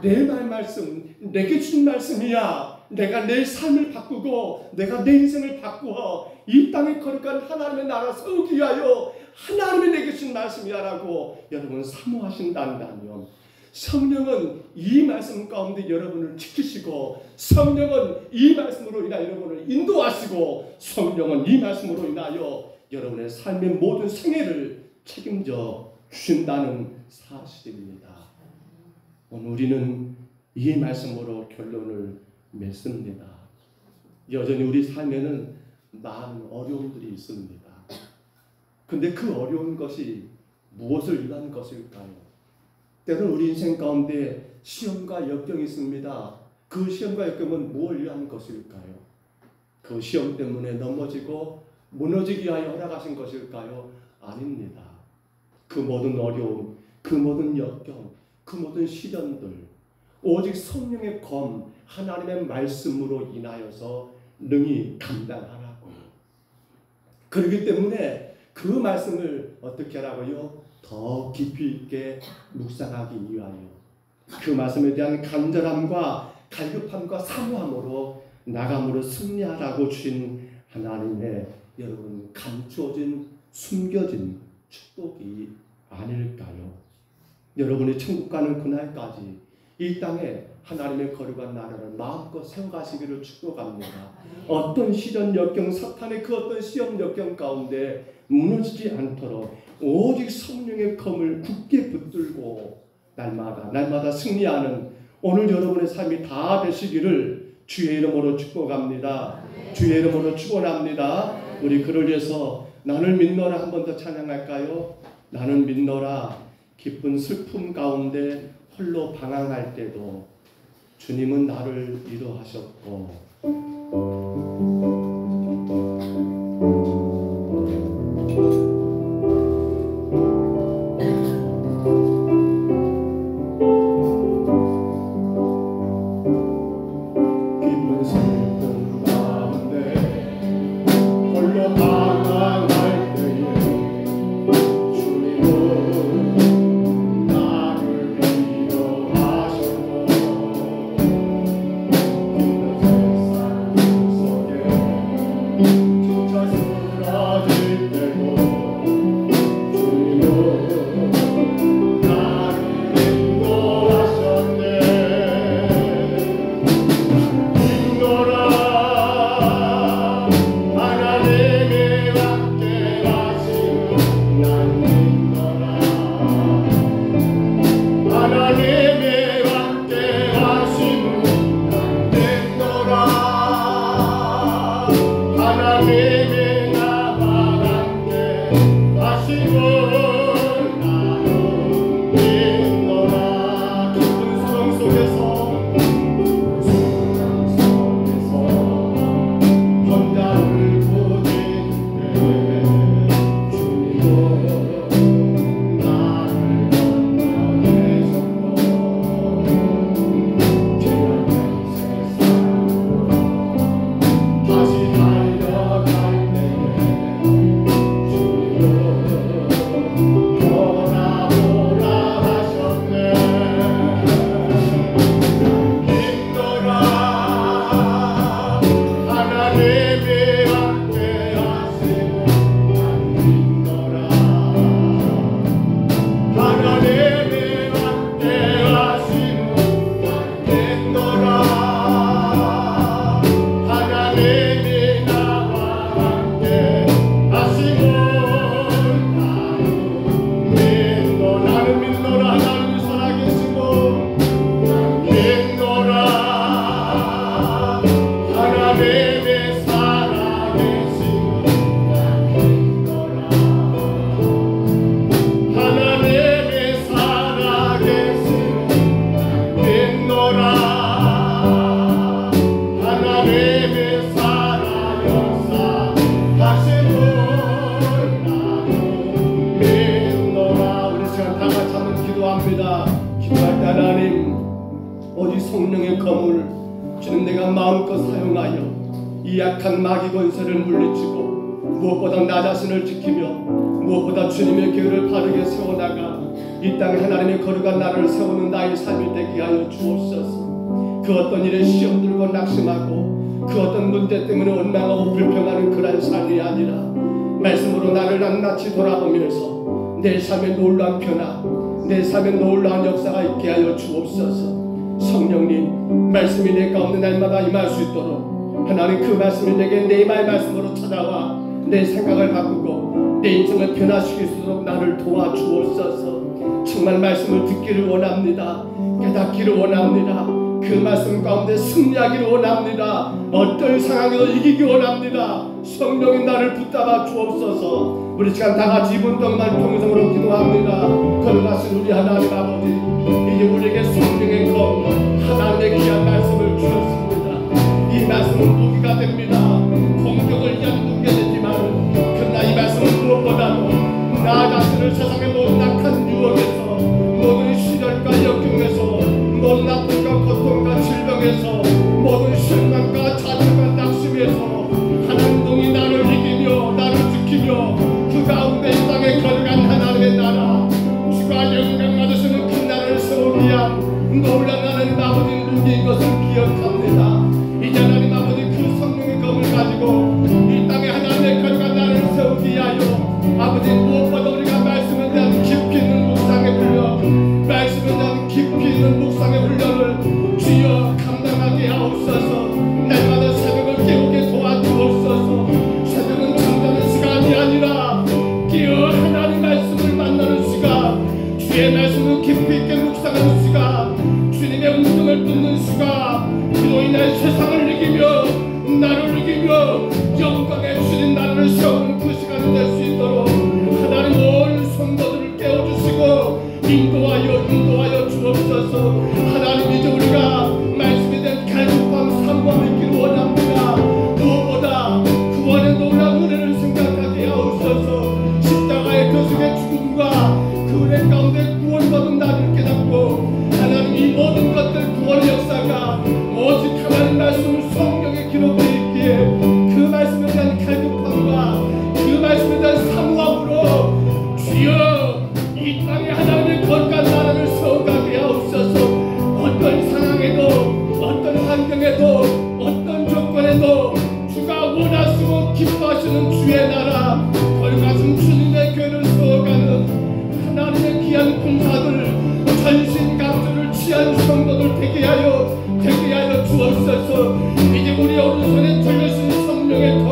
레마의 말씀, 내게 준 말씀이야. 내가 내 삶을 바꾸고 내가 내 인생을 바꾸어 이 땅에 거룩한 하나님의 나라 세우기 위하여 하나님이 내게 준 말씀이야라고 여러분 사모하신다면 성령은 이 말씀 가운데 여러분을 지키시고 성령은 이 말씀으로 인하여 여러분을 인도하시고 성령은 이 말씀으로 인하여 여러분의 삶의 모든 생애를 책임져 주신다는 사실입니다. 오늘 우리는 이 말씀으로 결론을 맺습니다. 여전히 우리 삶에는 많은 어려움들이 있습니다. 근데 그 어려운 것이 무엇을 위한 것일까요? 때로는 우리 인생 가운데 시험과 역경이 있습니다. 그 시험과 역경은 무엇을 위한 것일까요? 그 시험 때문에 넘어지고 무너지기 위하여 허락하신 것일까요? 아닙니다. 그 모든 어려움, 그 모든 역경, 그 모든 시련들 오직 성령의 검, 하나님의 말씀으로 인하여서 능히 감당하라고요. 그렇기 때문에 그 말씀을 어떻게 하라고요? 더 깊이 있게 묵상하기 위하여 그 말씀에 대한 간절함과 갈급함과 사모함으로 나감으로 승리하라고 주신 하나님의 여러분 감추어진 숨겨진 축복이 아닐까요? 여러분이 천국 가는 그날까지 이 땅에 하나님의 거룩한 나라를 마음껏 세워가시기를 축복합니다. 어떤 시련 역경, 사탄의 그 어떤 시험 역경 가운데 무너지지 않도록 오직 성령의 검을 굳게 붙들고 날마다 승리하는 오늘 여러분의 삶이 다 되시기를 주의 이름으로 축복합니다. 주의 이름으로 축원합니다. 우리 그를 위해서 나를 믿노라 한 번 더 찬양할까요? 나는 믿노라. 기쁜 슬픔 가운데 홀로 방황할 때도 주님은 나를 위로하셨고 기쁜 슬픔 가운데 홀로 방황할 때에 주님은 나를 위로하셨고 기쁜 세상 다시 한번 기도합니다. 기도할 때 하나님, 오직 성령의 검을 주는 내가 마음껏 사용하여 이 약한 마귀 권세를 물리치고 무엇보다 나 자신을 지키며 무엇보다 주님의 교회를 바르게 세워나가 이 땅에 하나님의 거룩한 나라를 세우는 나의 삶이 되게 하여 주옵소서. 그 어떤 일에 시험 들고 낙심하고 그 어떤 문제 때문에 원망하고 불평하는 그런 삶이 아니라 말씀으로 나를 낱낱이 돌아보면서 내 삶의 놀라운 변화, 내 삶의 놀라운 역사가 있게 하여 주옵소서. 성령님, 말씀이 내 가운데 날마다 임할 수 있도록 하나님 그 말씀이 내게 내말 말씀으로 찾아와 내 생각을 바꾸고 내 인생을 변화시킬 수 있도록 나를 도와주옵소서. 정말 말씀을 듣기를 원합니다. 깨닫기를 원합니다. 그 말씀 가운데 승리하기를 원합니다. 어떤 상황에도 이기기 원합니다. 성령이 나를 붙잡아 주옵소서. 우리 시간 다같이 2분 동안 통성으로 기도합니다. 걸어가신 우리 하나님 아버지, 이제 우리에게 성령의 검, 하나님의 귀한 말씀을 주셨습니다. 이 말씀은 무기가 됩니다. 공격을 위한 무기가 되지만 그러나 이 말씀은 무엇보다도 나 자신을 세상의 모든 악한 유혹에서, 모든 시련과 역경에서, 모든 아픔과 고통과 질병에서, 모든 실망과 좌절과 낙심에서 하나님이 나를 이기며 나를 지키며 그 가운데 이 땅에 거룩한 하나님의 나라, 주가 영광 받으시는 그 나라를 세우기 위한 놀라운 하나님 아버지의 눈인 것을 기억합니다. 이제 하나님 아버지 그 성령의 검을 가지고 이 땅에 하나님의 거룩한 나라를 세우기 위하여 아버지 무엇보다 우리가 말씀에 대한 깊이 있는 묵상의 훈련, 말씀에 대한 깊이 있는 묵상의 훈련을 주여 감당하게 하옵소서. 날마다 새벽을 깨우게 도와주옵소서. 새벽은 잠자는 시간이 아니라 깨어 하나님 말씀을 만나는 시간, 주의 말씀을 깊이 있게 묵상하는 시간, 주님의 음성을 듣는 시간, 그로 인해 세상을 이기며 나를 이기며 영광의 주님 나라를 세우는 그 시간이 될 수 있도록 하나님 온 성도들을 깨워주시고 인도하여 주옵소서. 하나님, 이제 우리가 말씀에 대한 갈급함, 사모함을 있기를 원합니다. 무엇보다 구원의 놀라운 은혜를 생각하게 하옵소서. 십자가의 교수의 죽음과 그 은혜 가운데 구원받은 나를 깨닫고 하나님 이 모든 것들 구원의 역사가 오직 하나님 말씀을 성경에 기록되어 있기에 그 말씀에 대한 갈급함과 그 말씀에 대한 사모함으로 주여 이 땅에 하나님의 거룩한 나라를 세워가게 하옵소서. 어떤 상황에도, 어떤 환경에도, 어떤 조건에도 주가 원하시고 기뻐하시는 주의 나라, 거룩하신 주님의 교회를 세워가는 하나님의 귀한 군사들, 전신갑주를 취한 성도들 되게 하여 주옵소서. 이제 우리 오른손에 들려진 성령의 검,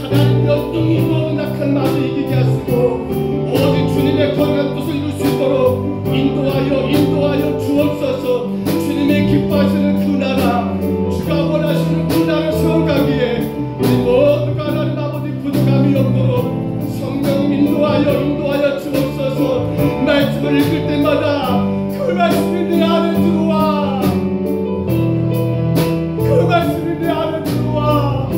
하나님의 엉덩이 모든 악한 마음을 이기게 하시고 오직 주님의 거룩한 뜻을 이룰 수 있도록 인도하여 주옵소서. 주님의 기뻐하시는 그 나라, 주가 원하시는 그 나라를 세워가기에 우리 모두가 하나님 아버지 부족함이 없도록 성령 인도하여 주옵소서. 말씀을 읽을 때마다 그 말씀이 내 안에 들어와, 그 말씀이 내 안에 들어와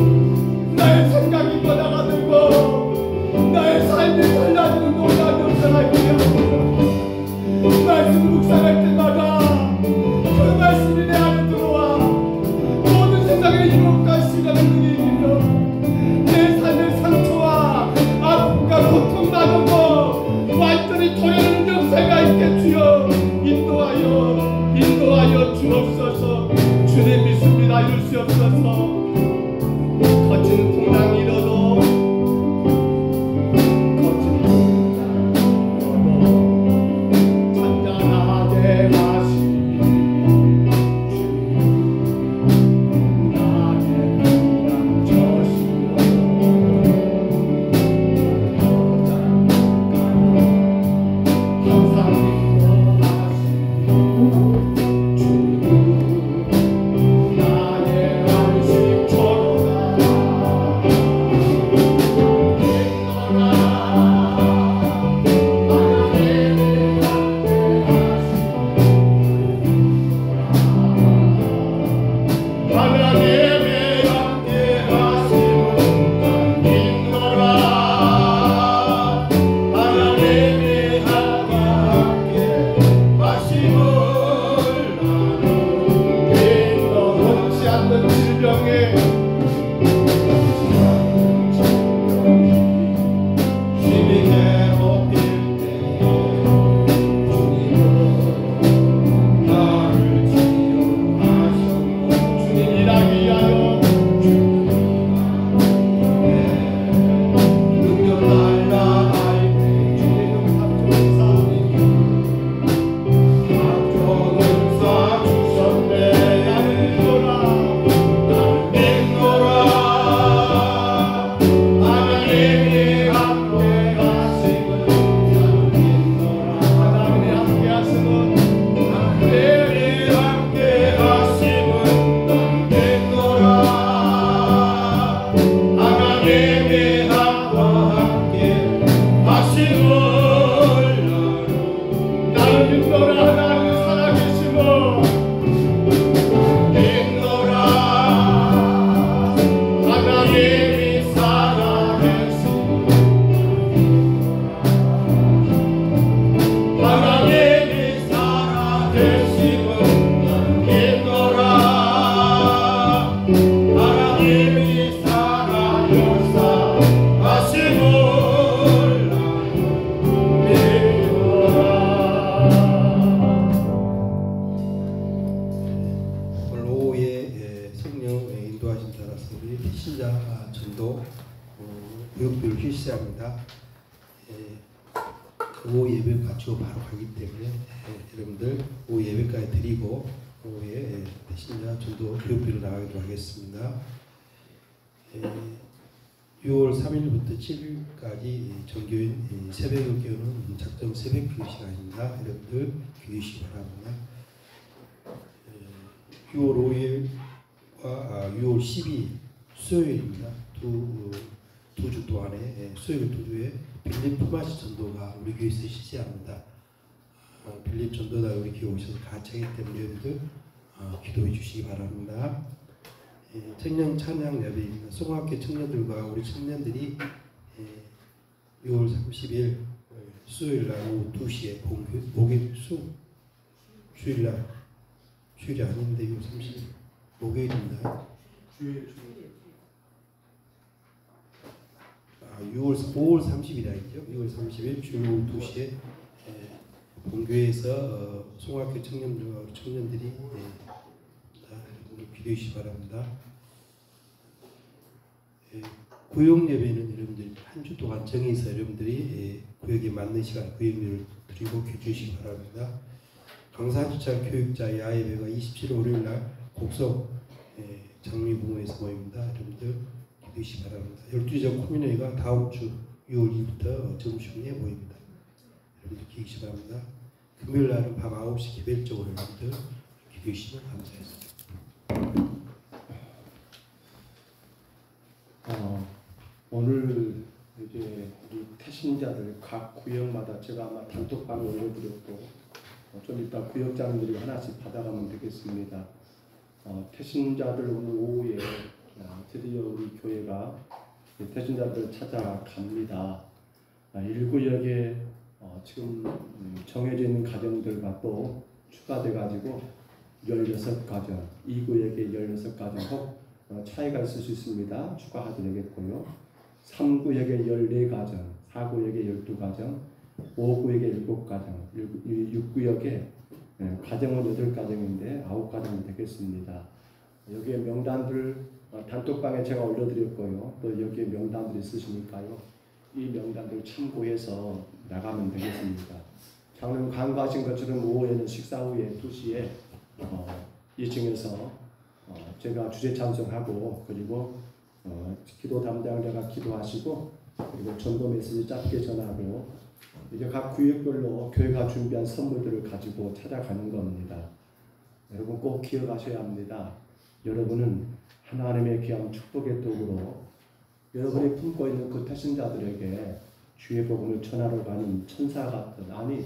나의 생각이 변화가 되고 나의 삶이 달라지는 놀라운 역사가 있게 하소서. 말씀 묵상할 때마다 그 말씀이 내 안에 믿노라 하나님 살아계심을 믿노라 하나님이 살아계심을 하나님이 살아계심을 믿노라 하나님이 살아 역사하심을 오늘 오후에 성령 인도하심 따라서 우리 신자 전도 구역별로 실시합니다. 오후 예배 마치고 바로 가기 때문에 여러분들 오후 예배까지 드리고 오후에 신자 전도 구역별로 나가기로 하겠습니다. 6월 3일부터 7일까지 정교인 새벽을 깨우는 작정 새벽 기도 시간입니다. 여러분들 기도해 주시기 바랍니다. 6월 5일과 6월 12일 수요일입니다. 두 주 동안에 수요일 두 주에 빌립 품앗이 전도가 우리 교회에서 실시합니다. 빌립 전도다 우리 교회 오셔서 같이 하기 때문에 여러분들 기도해 주시기 바랍니다. 청년 찬양 예배입니다. 송학교 청년들과 우리 청년들이 6월 30일 수요일 날 오후 2시에 목요일 주일날 주일이 아닌데 6월 30일 목요일입니다. 5월 30일이죠. 6월 30일 주일 오후 2시에 본교회에서 송학교 청년들과 우리 청년들이 기도해 주시기 바랍니다. 구역 예배는 여러분들이 한 주 동안 정해서 여러분들이 구역에 맞는 시간 구역료를 드리고 기도해 주시기 바랍니다. 강산주차 교육자 야예배가 27일 월요일날 곡성 장미부모에서 모입니다. 여러분들 기도해 주시기 바랍니다. 12점 코미네이가 다음 주 6월 2일부터 점심에 모입니다. 여러분들 기도해 주시기 바랍니다. 금요일날은 밤 9시 개별적으로 여러분들 기도해 주시면 감사하겠습니다. 오늘 이제 우리 태신자들 각 구역마다 제가 아마 단톡방에 올려드렸고 좀 이따 구역장들이 하나씩 받아가면 되겠습니다. 태신자들 오늘 오후에 드디어 우리 교회가 태신자들 찾아갑니다. 1구역에 지금 정해져 있는 가정들과 또 추가돼가지고 16가정, 2구역에 16가정 혹 차이가 있을 수 있습니다. 추가하도 되겠고요. 3구역에 14가정, 4구역에 12가정, 5구역에 7가정, 6구역에 가정은 8가정인데 9가정이 되겠습니다. 여기에 명단들 단톡방에 제가 올려드렸고요. 또 여기에 명단들이 있으시니까요. 이 명단들 참고해서 나가면 되겠습니다. 장로님 간과하신 것처럼 오후에는 식사 후에 2시에 2층에서 제가 주제 찬송하고 그리고 기도 담당자가 기도하시고 그리고 전도 메시지 짧게 전하고 이제 각 구역별로 교회가 준비한 선물들을 가지고 찾아가는 겁니다. 여러분 꼭 기억하셔야 합니다. 여러분은 하나님의 귀한 축복의 도구로 여러분이 품고 있는 그 태신자들에게 주의 복음을 전하러 가는 천사 같은 아니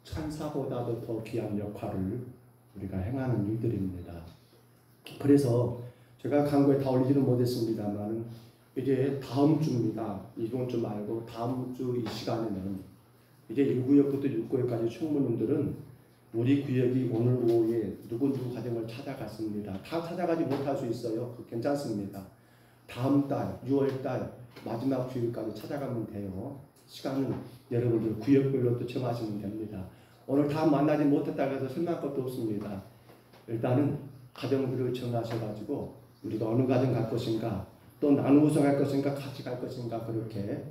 천사보다도 더 귀한 역할을 우리가 행하는 일들입니다. 그래서 제가 간거에 다 올리지는 못했습니다만 이제 다음 주입니다. 이번 주 말고 다음 주 이 시간에는 이제 1구역부터 6구역까지 총무님들은 우리 구역이 오늘 오후에 누구 가정을 찾아갔습니다. 다 찾아가지 못할 수 있어요. 괜찮습니다. 다음 달 6월달 마지막 주일까지 찾아가면 돼요. 시간은 여러분들 구역별로 또 정하시면 됩니다. 오늘 다 만나지 못했다고 해서 실망할 것도 없습니다. 일단은 가정들을 정하셔가지고 우리가 어느 가정 갈 것인가 또 나누어서 갈 것인가 같이 갈 것인가 그렇게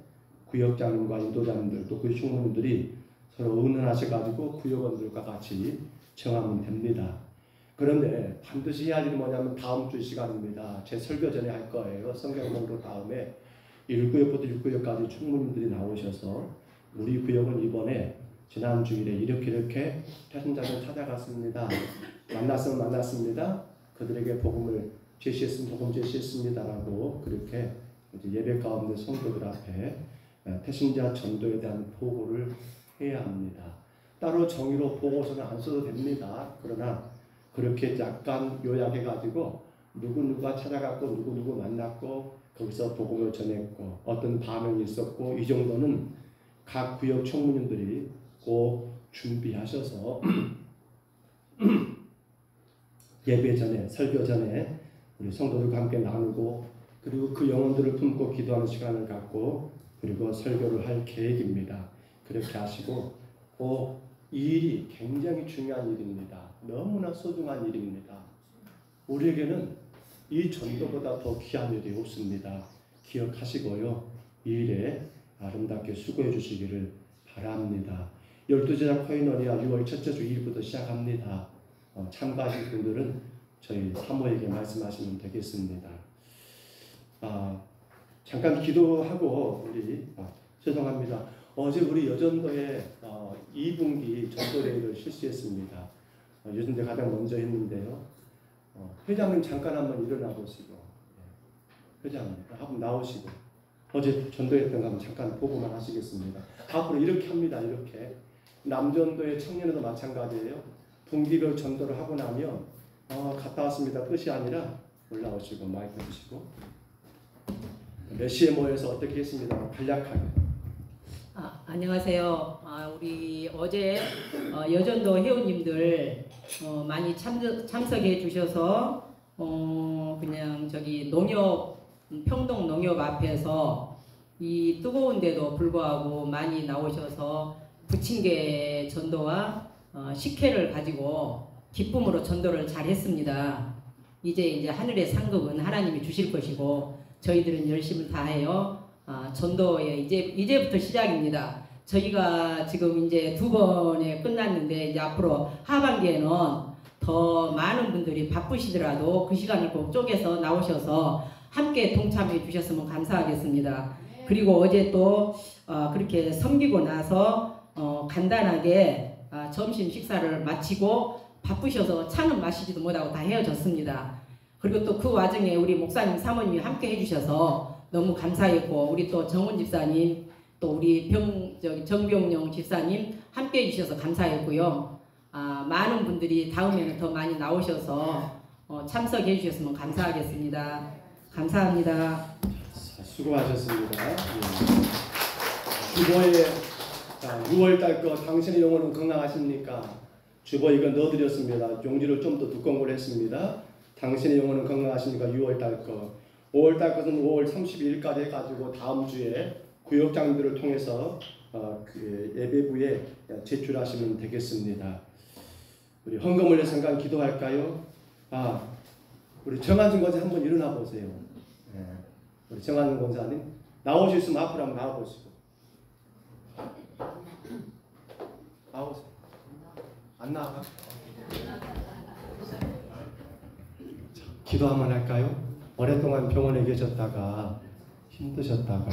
구역장님과 인도자님들 또 그 총무님들이 서로 의논하셔가지고 구역원들과 같이 정하면 됩니다. 그런데 반드시 해야 할 일이 뭐냐면 다음 주 시간입니다. 제 설교 전에 할 거예요. 성경 공부 다음에 1구역부터 6구역까지 총무님들이 나오셔서 우리 구역은 이번에 지난 주일에 이렇게 태신자들 찾아갔습니다. 만났으면 만났습니다. 그들에게 복음을 제시했으면 복음 제시했습니다라고 그렇게 예배 가운데 성도들 앞에 태신자 전도에 대한 보고를 해야 합니다. 따로 정의로 보고서는 안 써도 됩니다. 그러나 그렇게 약간 요약해가지고 누구누가 찾아갔고 누구누구 만났고 거기서 복음을 전했고 어떤 반응이 있었고 이 정도는 각 구역 총무님들이 꼭 준비하셔서 예배 전에 설교 전에 우리 성도들과 함께 나누고 그리고 그 영혼들을 품고 기도하는 시간을 갖고 그리고 설교를 할 계획입니다. 그렇게 하시고 이 일이 굉장히 중요한 일입니다. 너무나 소중한 일입니다. 우리에게는 이 전도보다 더 귀한 일이 없습니다. 기억하시고요. 이 일에 아름답게 수고해 주시기를 바랍니다. 12제자 코인원이야 6월 첫째 주 2일부터 시작합니다. 참가하실 분들은 저희 사모에게 말씀하시면 되겠습니다. 잠깐 기도하고 우리 죄송합니다. 어제 우리 여전도에 2분기 전도대회를 실시했습니다. 요즘대 가장 먼저 했는데요. 회장님 잠깐 한번 일어나 보시고 회장님 한번 나오시고 어제 전도했던 거 한번 잠깐 보고만 하시겠습니다. 앞으로 이렇게 합니다. 이렇게 남전도의 청년에도 마찬가지예요. 분기별 전도를 하고 나면 갔다 왔습니다 뜻이 아니라 올라오시고 마이크 드시고 몇 시에 모여서 어떻게 했습니다. 간략하게. 안녕하세요. 우리 어제 여전도 회원님들 많이 참석해 주셔서 그냥 저기 평동 농협 앞에서 이 뜨거운데도 불구하고 많이 나오셔서 부침개 전도와 식혜를 가지고 기쁨으로 전도를 잘 했습니다. 이제 하늘의 상급은 하나님이 주실 것이고 저희들은 열심을 다해요. 전도에 이제부터 시작입니다. 저희가 지금 이제 2번에 끝났는데 이제 앞으로 하반기에는 더 많은 분들이 바쁘시더라도 그 시간을 꼭 쪼개서 나오셔서 함께 동참해 주셨으면 감사하겠습니다. 그리고 어제 또 그렇게 섬기고 나서 간단하게 점심 식사를 마치고 바쁘셔서 차는 마시지도 못하고 다 헤어졌습니다. 그리고 또 그 와중에 우리 목사님 사모님이 함께 해주셔서 너무 감사했고 우리 또 정훈 집사님 또 우리 정병용 집사님 함께 해주셔서 감사했고요. 많은 분들이 다음에는 더 많이 나오셔서 참석해 주셨으면 감사하겠습니다. 감사합니다. 수고하셨습니다. 주보에 6월달 거 당신의 영혼은 건강하십니까? 주보에 이거 넣어드렸습니다. 용지를 좀 더 두꺼운 걸 했습니다. 당신의 영혼은 건강하십니까? 6월달 거. 5월달 것은 5월 32일까지 해가지고 다음 주에 구역장들을 통해서 그 예배부에 제출하시면 되겠습니다. 우리 헌금을 위해 잠깐 기도할까요? 우리 정한준 권사 한번 일어나 보세요. 우리 정한준 권사님 나오실 수 있으면 앞으로 한번 나와보시고 나오세요. 안 나가? 기도 한번 할까요? 오랫동안 병원에 계셨다가 힘드셨다가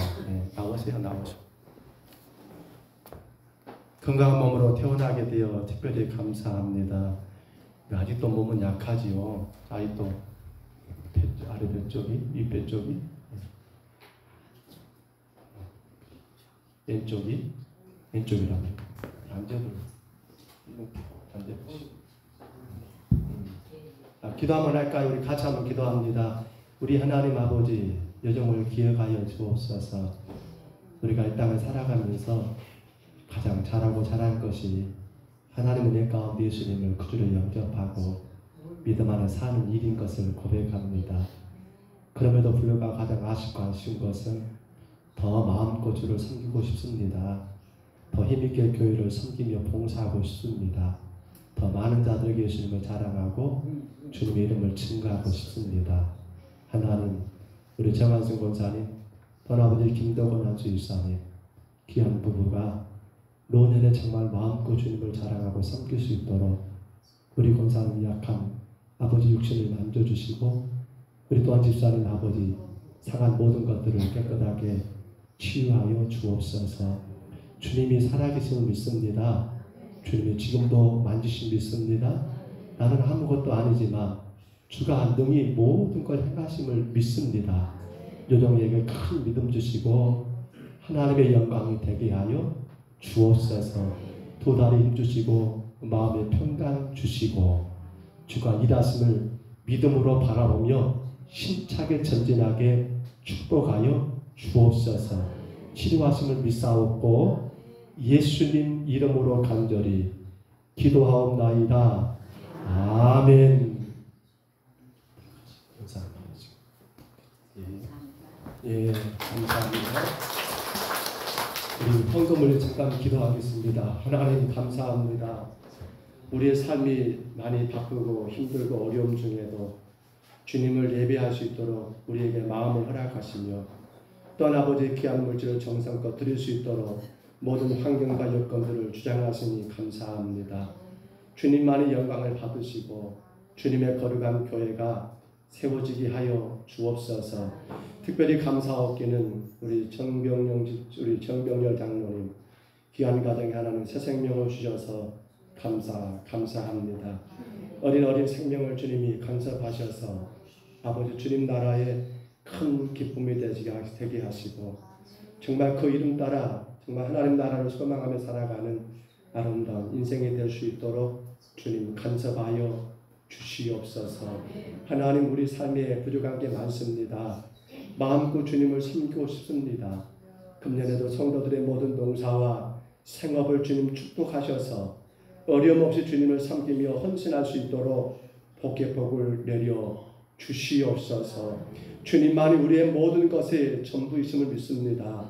나오세요. 건강한 몸으로 태어나게 되어 특별히 감사합니다. 아직도 몸은 약하지요. 아직도 아래 배 쪽이, 윗배 쪽이, 왼쪽이라고 앉아보세요. 기도 한번 할까요? 우리 같이 한번 기도합니다. 우리 하나님 아버지 여정을 기억하여 주옵소서. 우리가 이 땅을 살아가면서 가장 잘하고 잘할 것이 하나님 은혜 가운데 예수님을 구주로 영접하고 믿음 안에 사는 일인 것을 고백합니다. 그럼에도 불구하고 가장 아쉽고 아쉬운 것은 더 마음껏 주를 섬기고 싶습니다. 더 힘있게 교회를 섬기며 봉사하고 싶습니다. 더 많은 자들에게 예수님을 자랑하고 주님의 이름을 증거하고 싶습니다. 하나님, 우리 정한승 권사님, 아버지 김덕원 한수 일사님, 귀한 부부가 노년에 정말 마음껏 주님을 자랑하고 섬길 수 있도록 우리 권사님 약한 아버지 육신을 만져주시고 우리 또한 집사님 아버지 상한 모든 것들을 깨끗하게 치유하여 주옵소서. 주님이 살아계심을 믿습니다. 주님이 지금도 만지심 믿습니다. 나는 아무것도 아니지만 주가 능히 모든 걸 행하심을 믿습니다. 요정에게 큰 믿음 주시고 하나님의 영광이 되게 하여 주옵소서. 두 다리 힘주시고 마음의 평강 주시고 주가 일하심을 믿음으로 바라보며 힘차게 전진하게 축복하여 주옵소서. 치료하심을 믿사옵고 예수님 이름으로 간절히 기도하옵나이다. 아멘. 감사합니다. 예, 감사합니다. 우리 헌금을 잠깐 기도하겠습니다. 하나님 감사합니다. 우리의 삶이 많이 바쁘고 힘들고 어려움 중에도 주님을 예배할 수 있도록 우리에게 마음을 허락하시며 또한 아버지의 귀한 물질을 정성껏 드릴 수 있도록 모든 환경과 여건들을 주장하시니 감사합니다. 주님만의 영광을 받으시고 주님의 거룩한 교회가 세워지게 하여 주옵소서. 특별히 감사하옵기는 우리 정병열 장로님 귀한 가정에 하나님 새 생명을 주셔서 감사합니다. 어린 생명을 주님이 간섭하셔서 아버지 주님 나라에 큰 기쁨이 되게 하시고 정말 그 이름 따라 정말 하나님 나라를 소망하며 살아가는 아름다운 인생이 될 수 있도록 주님 간섭하여 주시옵소서. 하나님 우리 삶에 부족한 게 많습니다. 마음껏 주님을 섬기고 싶습니다. 금년에도 성도들의 모든 농사와 생업을 주님 축복하셔서 어려움 없이 주님을 섬기며 헌신할 수 있도록 복의 복을 내려 주시옵소서. 주님만이 우리의 모든 것의 전부이심을 믿습니다.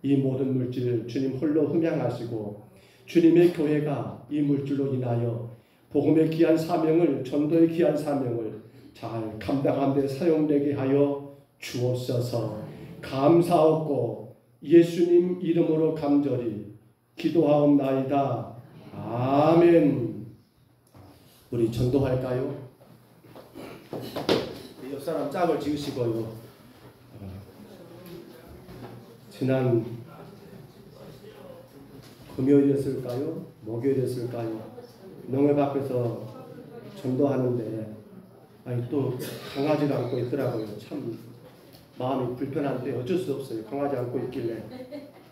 이 모든 물질을 주님 홀로 흠양하시고 주님의 교회가 이 물질로 인하여 복음의 귀한 사명을 전도의 귀한 사명을 잘 감당하는 데 사용되게 하여 주옵소서. 감사하고 예수님 이름으로 간절히 기도하옵나이다. 아멘. 우리 전도할까요? 옆 사람 짝을 지으시고요. 지난 금요일이었을까요? 목요일이었을까요? 농협 앞에서 전도하는데 또 강아지를 안고 있더라고요. 참 마음이 불편한데 어쩔 수 없어요. 강아지 안고 있길래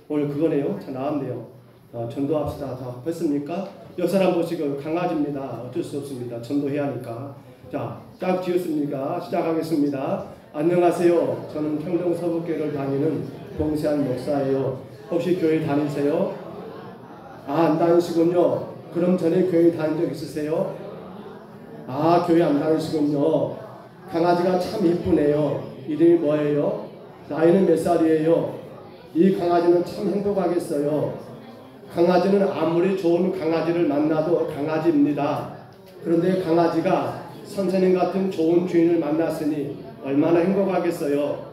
오늘 그거네요. 자 나왔네요. 전도합시다. 다 했습니까? 옆 사람 보시고 강아지입니다. 어쩔 수 없습니다. 전도해야 하니까. 자, 짝 지었습니까? 시작하겠습니다. 안녕하세요. 저는 평동 서북교회를 다니는 봉세한 목사예요. 혹시 교회 다니세요? 안 다니시군요. 그럼 전에 교회 다닌 적 있으세요? 교회 안 다니시군요. 강아지가 참 이쁘네요. 이름이 뭐예요? 나이는 몇 살이에요? 이 강아지는 참 행복하겠어요. 강아지는 아무리 좋은 강아지를 만나도 강아지입니다. 그런데 강아지가 선생님 같은 좋은 주인을 만났으니 얼마나 행복하겠어요.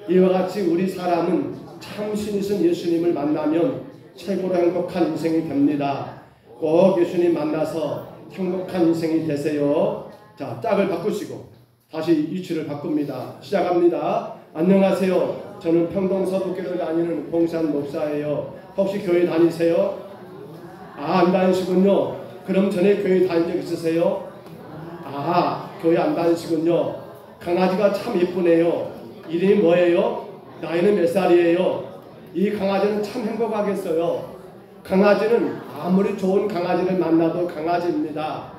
이와 같이 우리 사람은 참 신이신 예수님을 만나면 최고로 행복한 인생이 됩니다. 꼭 예수님 만나서 행복한 인생이 되세요. 자, 짝을 바꾸시고 다시 위치를 바꿉니다. 시작합니다. 안녕하세요. 저는 평동 서북교회를 다니는 봉산 목사예요. 혹시 교회 다니세요? 안 다니시군요. 그럼 전에 교회 다닌 적 있으세요? 교회 안 다니시군요. 강아지가 참 예쁘네요. 이름이 뭐예요? 나이는 몇 살이에요? 이 강아지는 참 행복하겠어요. 강아지는 아무리 좋은 강아지를 만나도 강아지입니다.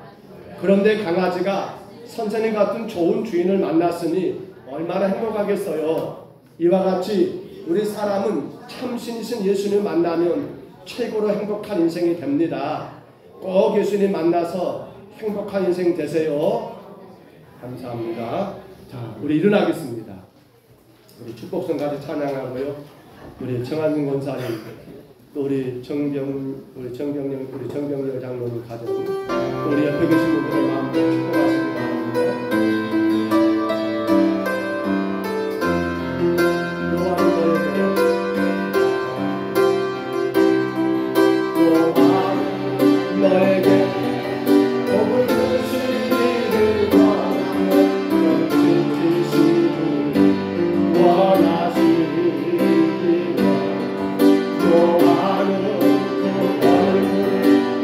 그런데 강아지가 선생님 같은 좋은 주인을 만났으니 얼마나 행복하겠어요. 이와 같이 우리 사람은 참 신이신 예수님을 만나면 최고로 행복한 인생이 됩니다. 꼭 예수님 만나서 행복한 인생 되세요. 감사합니다. 자, 우리 일어나겠습니다. 우리 축복성까지 찬양하고요. 우리 정한준 권사님, 또 우리 정병열 장로님 가족, 또 우리 옆에 계신 분들의 마음으로 축복하시기 바랍니다.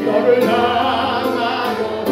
너를 향하여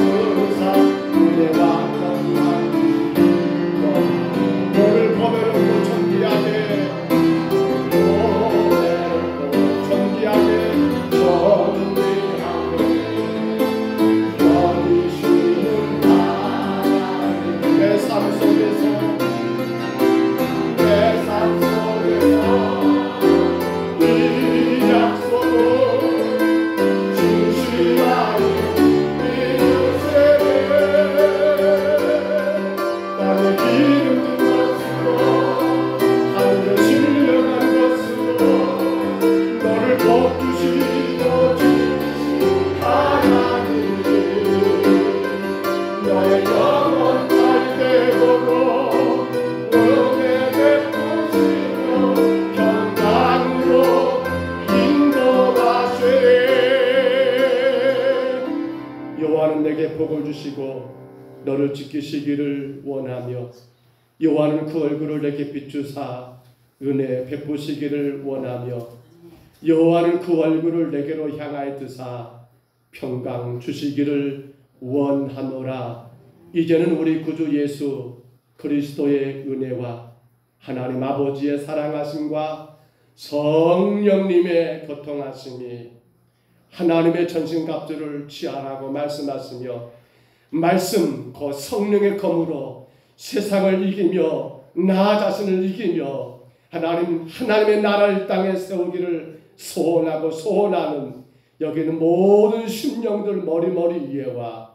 여호와는 내게 복을 주시고 너를 지키시기를 원하며 여호와는 그 얼굴을 내게 비추사 은혜 베푸시기를 원하며 여호와는 그 얼굴을 내게로 향하여 드사 평강 주시기를 원하노라. 이제는 우리 구주 예수 그리스도의 은혜와 하나님 아버지의 사랑하심과 성령님의 교통하심이 하나님의 전신갑주를 취하라고 말씀하시며 말씀 그 성령의 검으로 세상을 이기며 나 자신을 이기며 하나님의 나라를 땅에 세우기를 소원하고 소원하는 여기는 모든 심령들 머리머리 이해와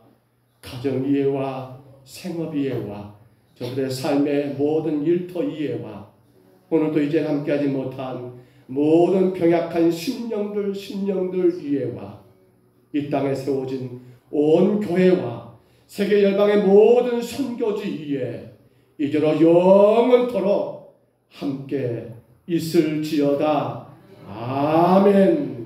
가정 이해와 생업 이해와 저들의 삶의 모든 일터 이해와 오늘도 이제 함께하지 못한 모든 병약한 심령들 이해와 이 땅에 세워진 온 교회와 세계 열방의 모든 선교지 이해 이제로 영원토록 함께 있을지어다. 아멘.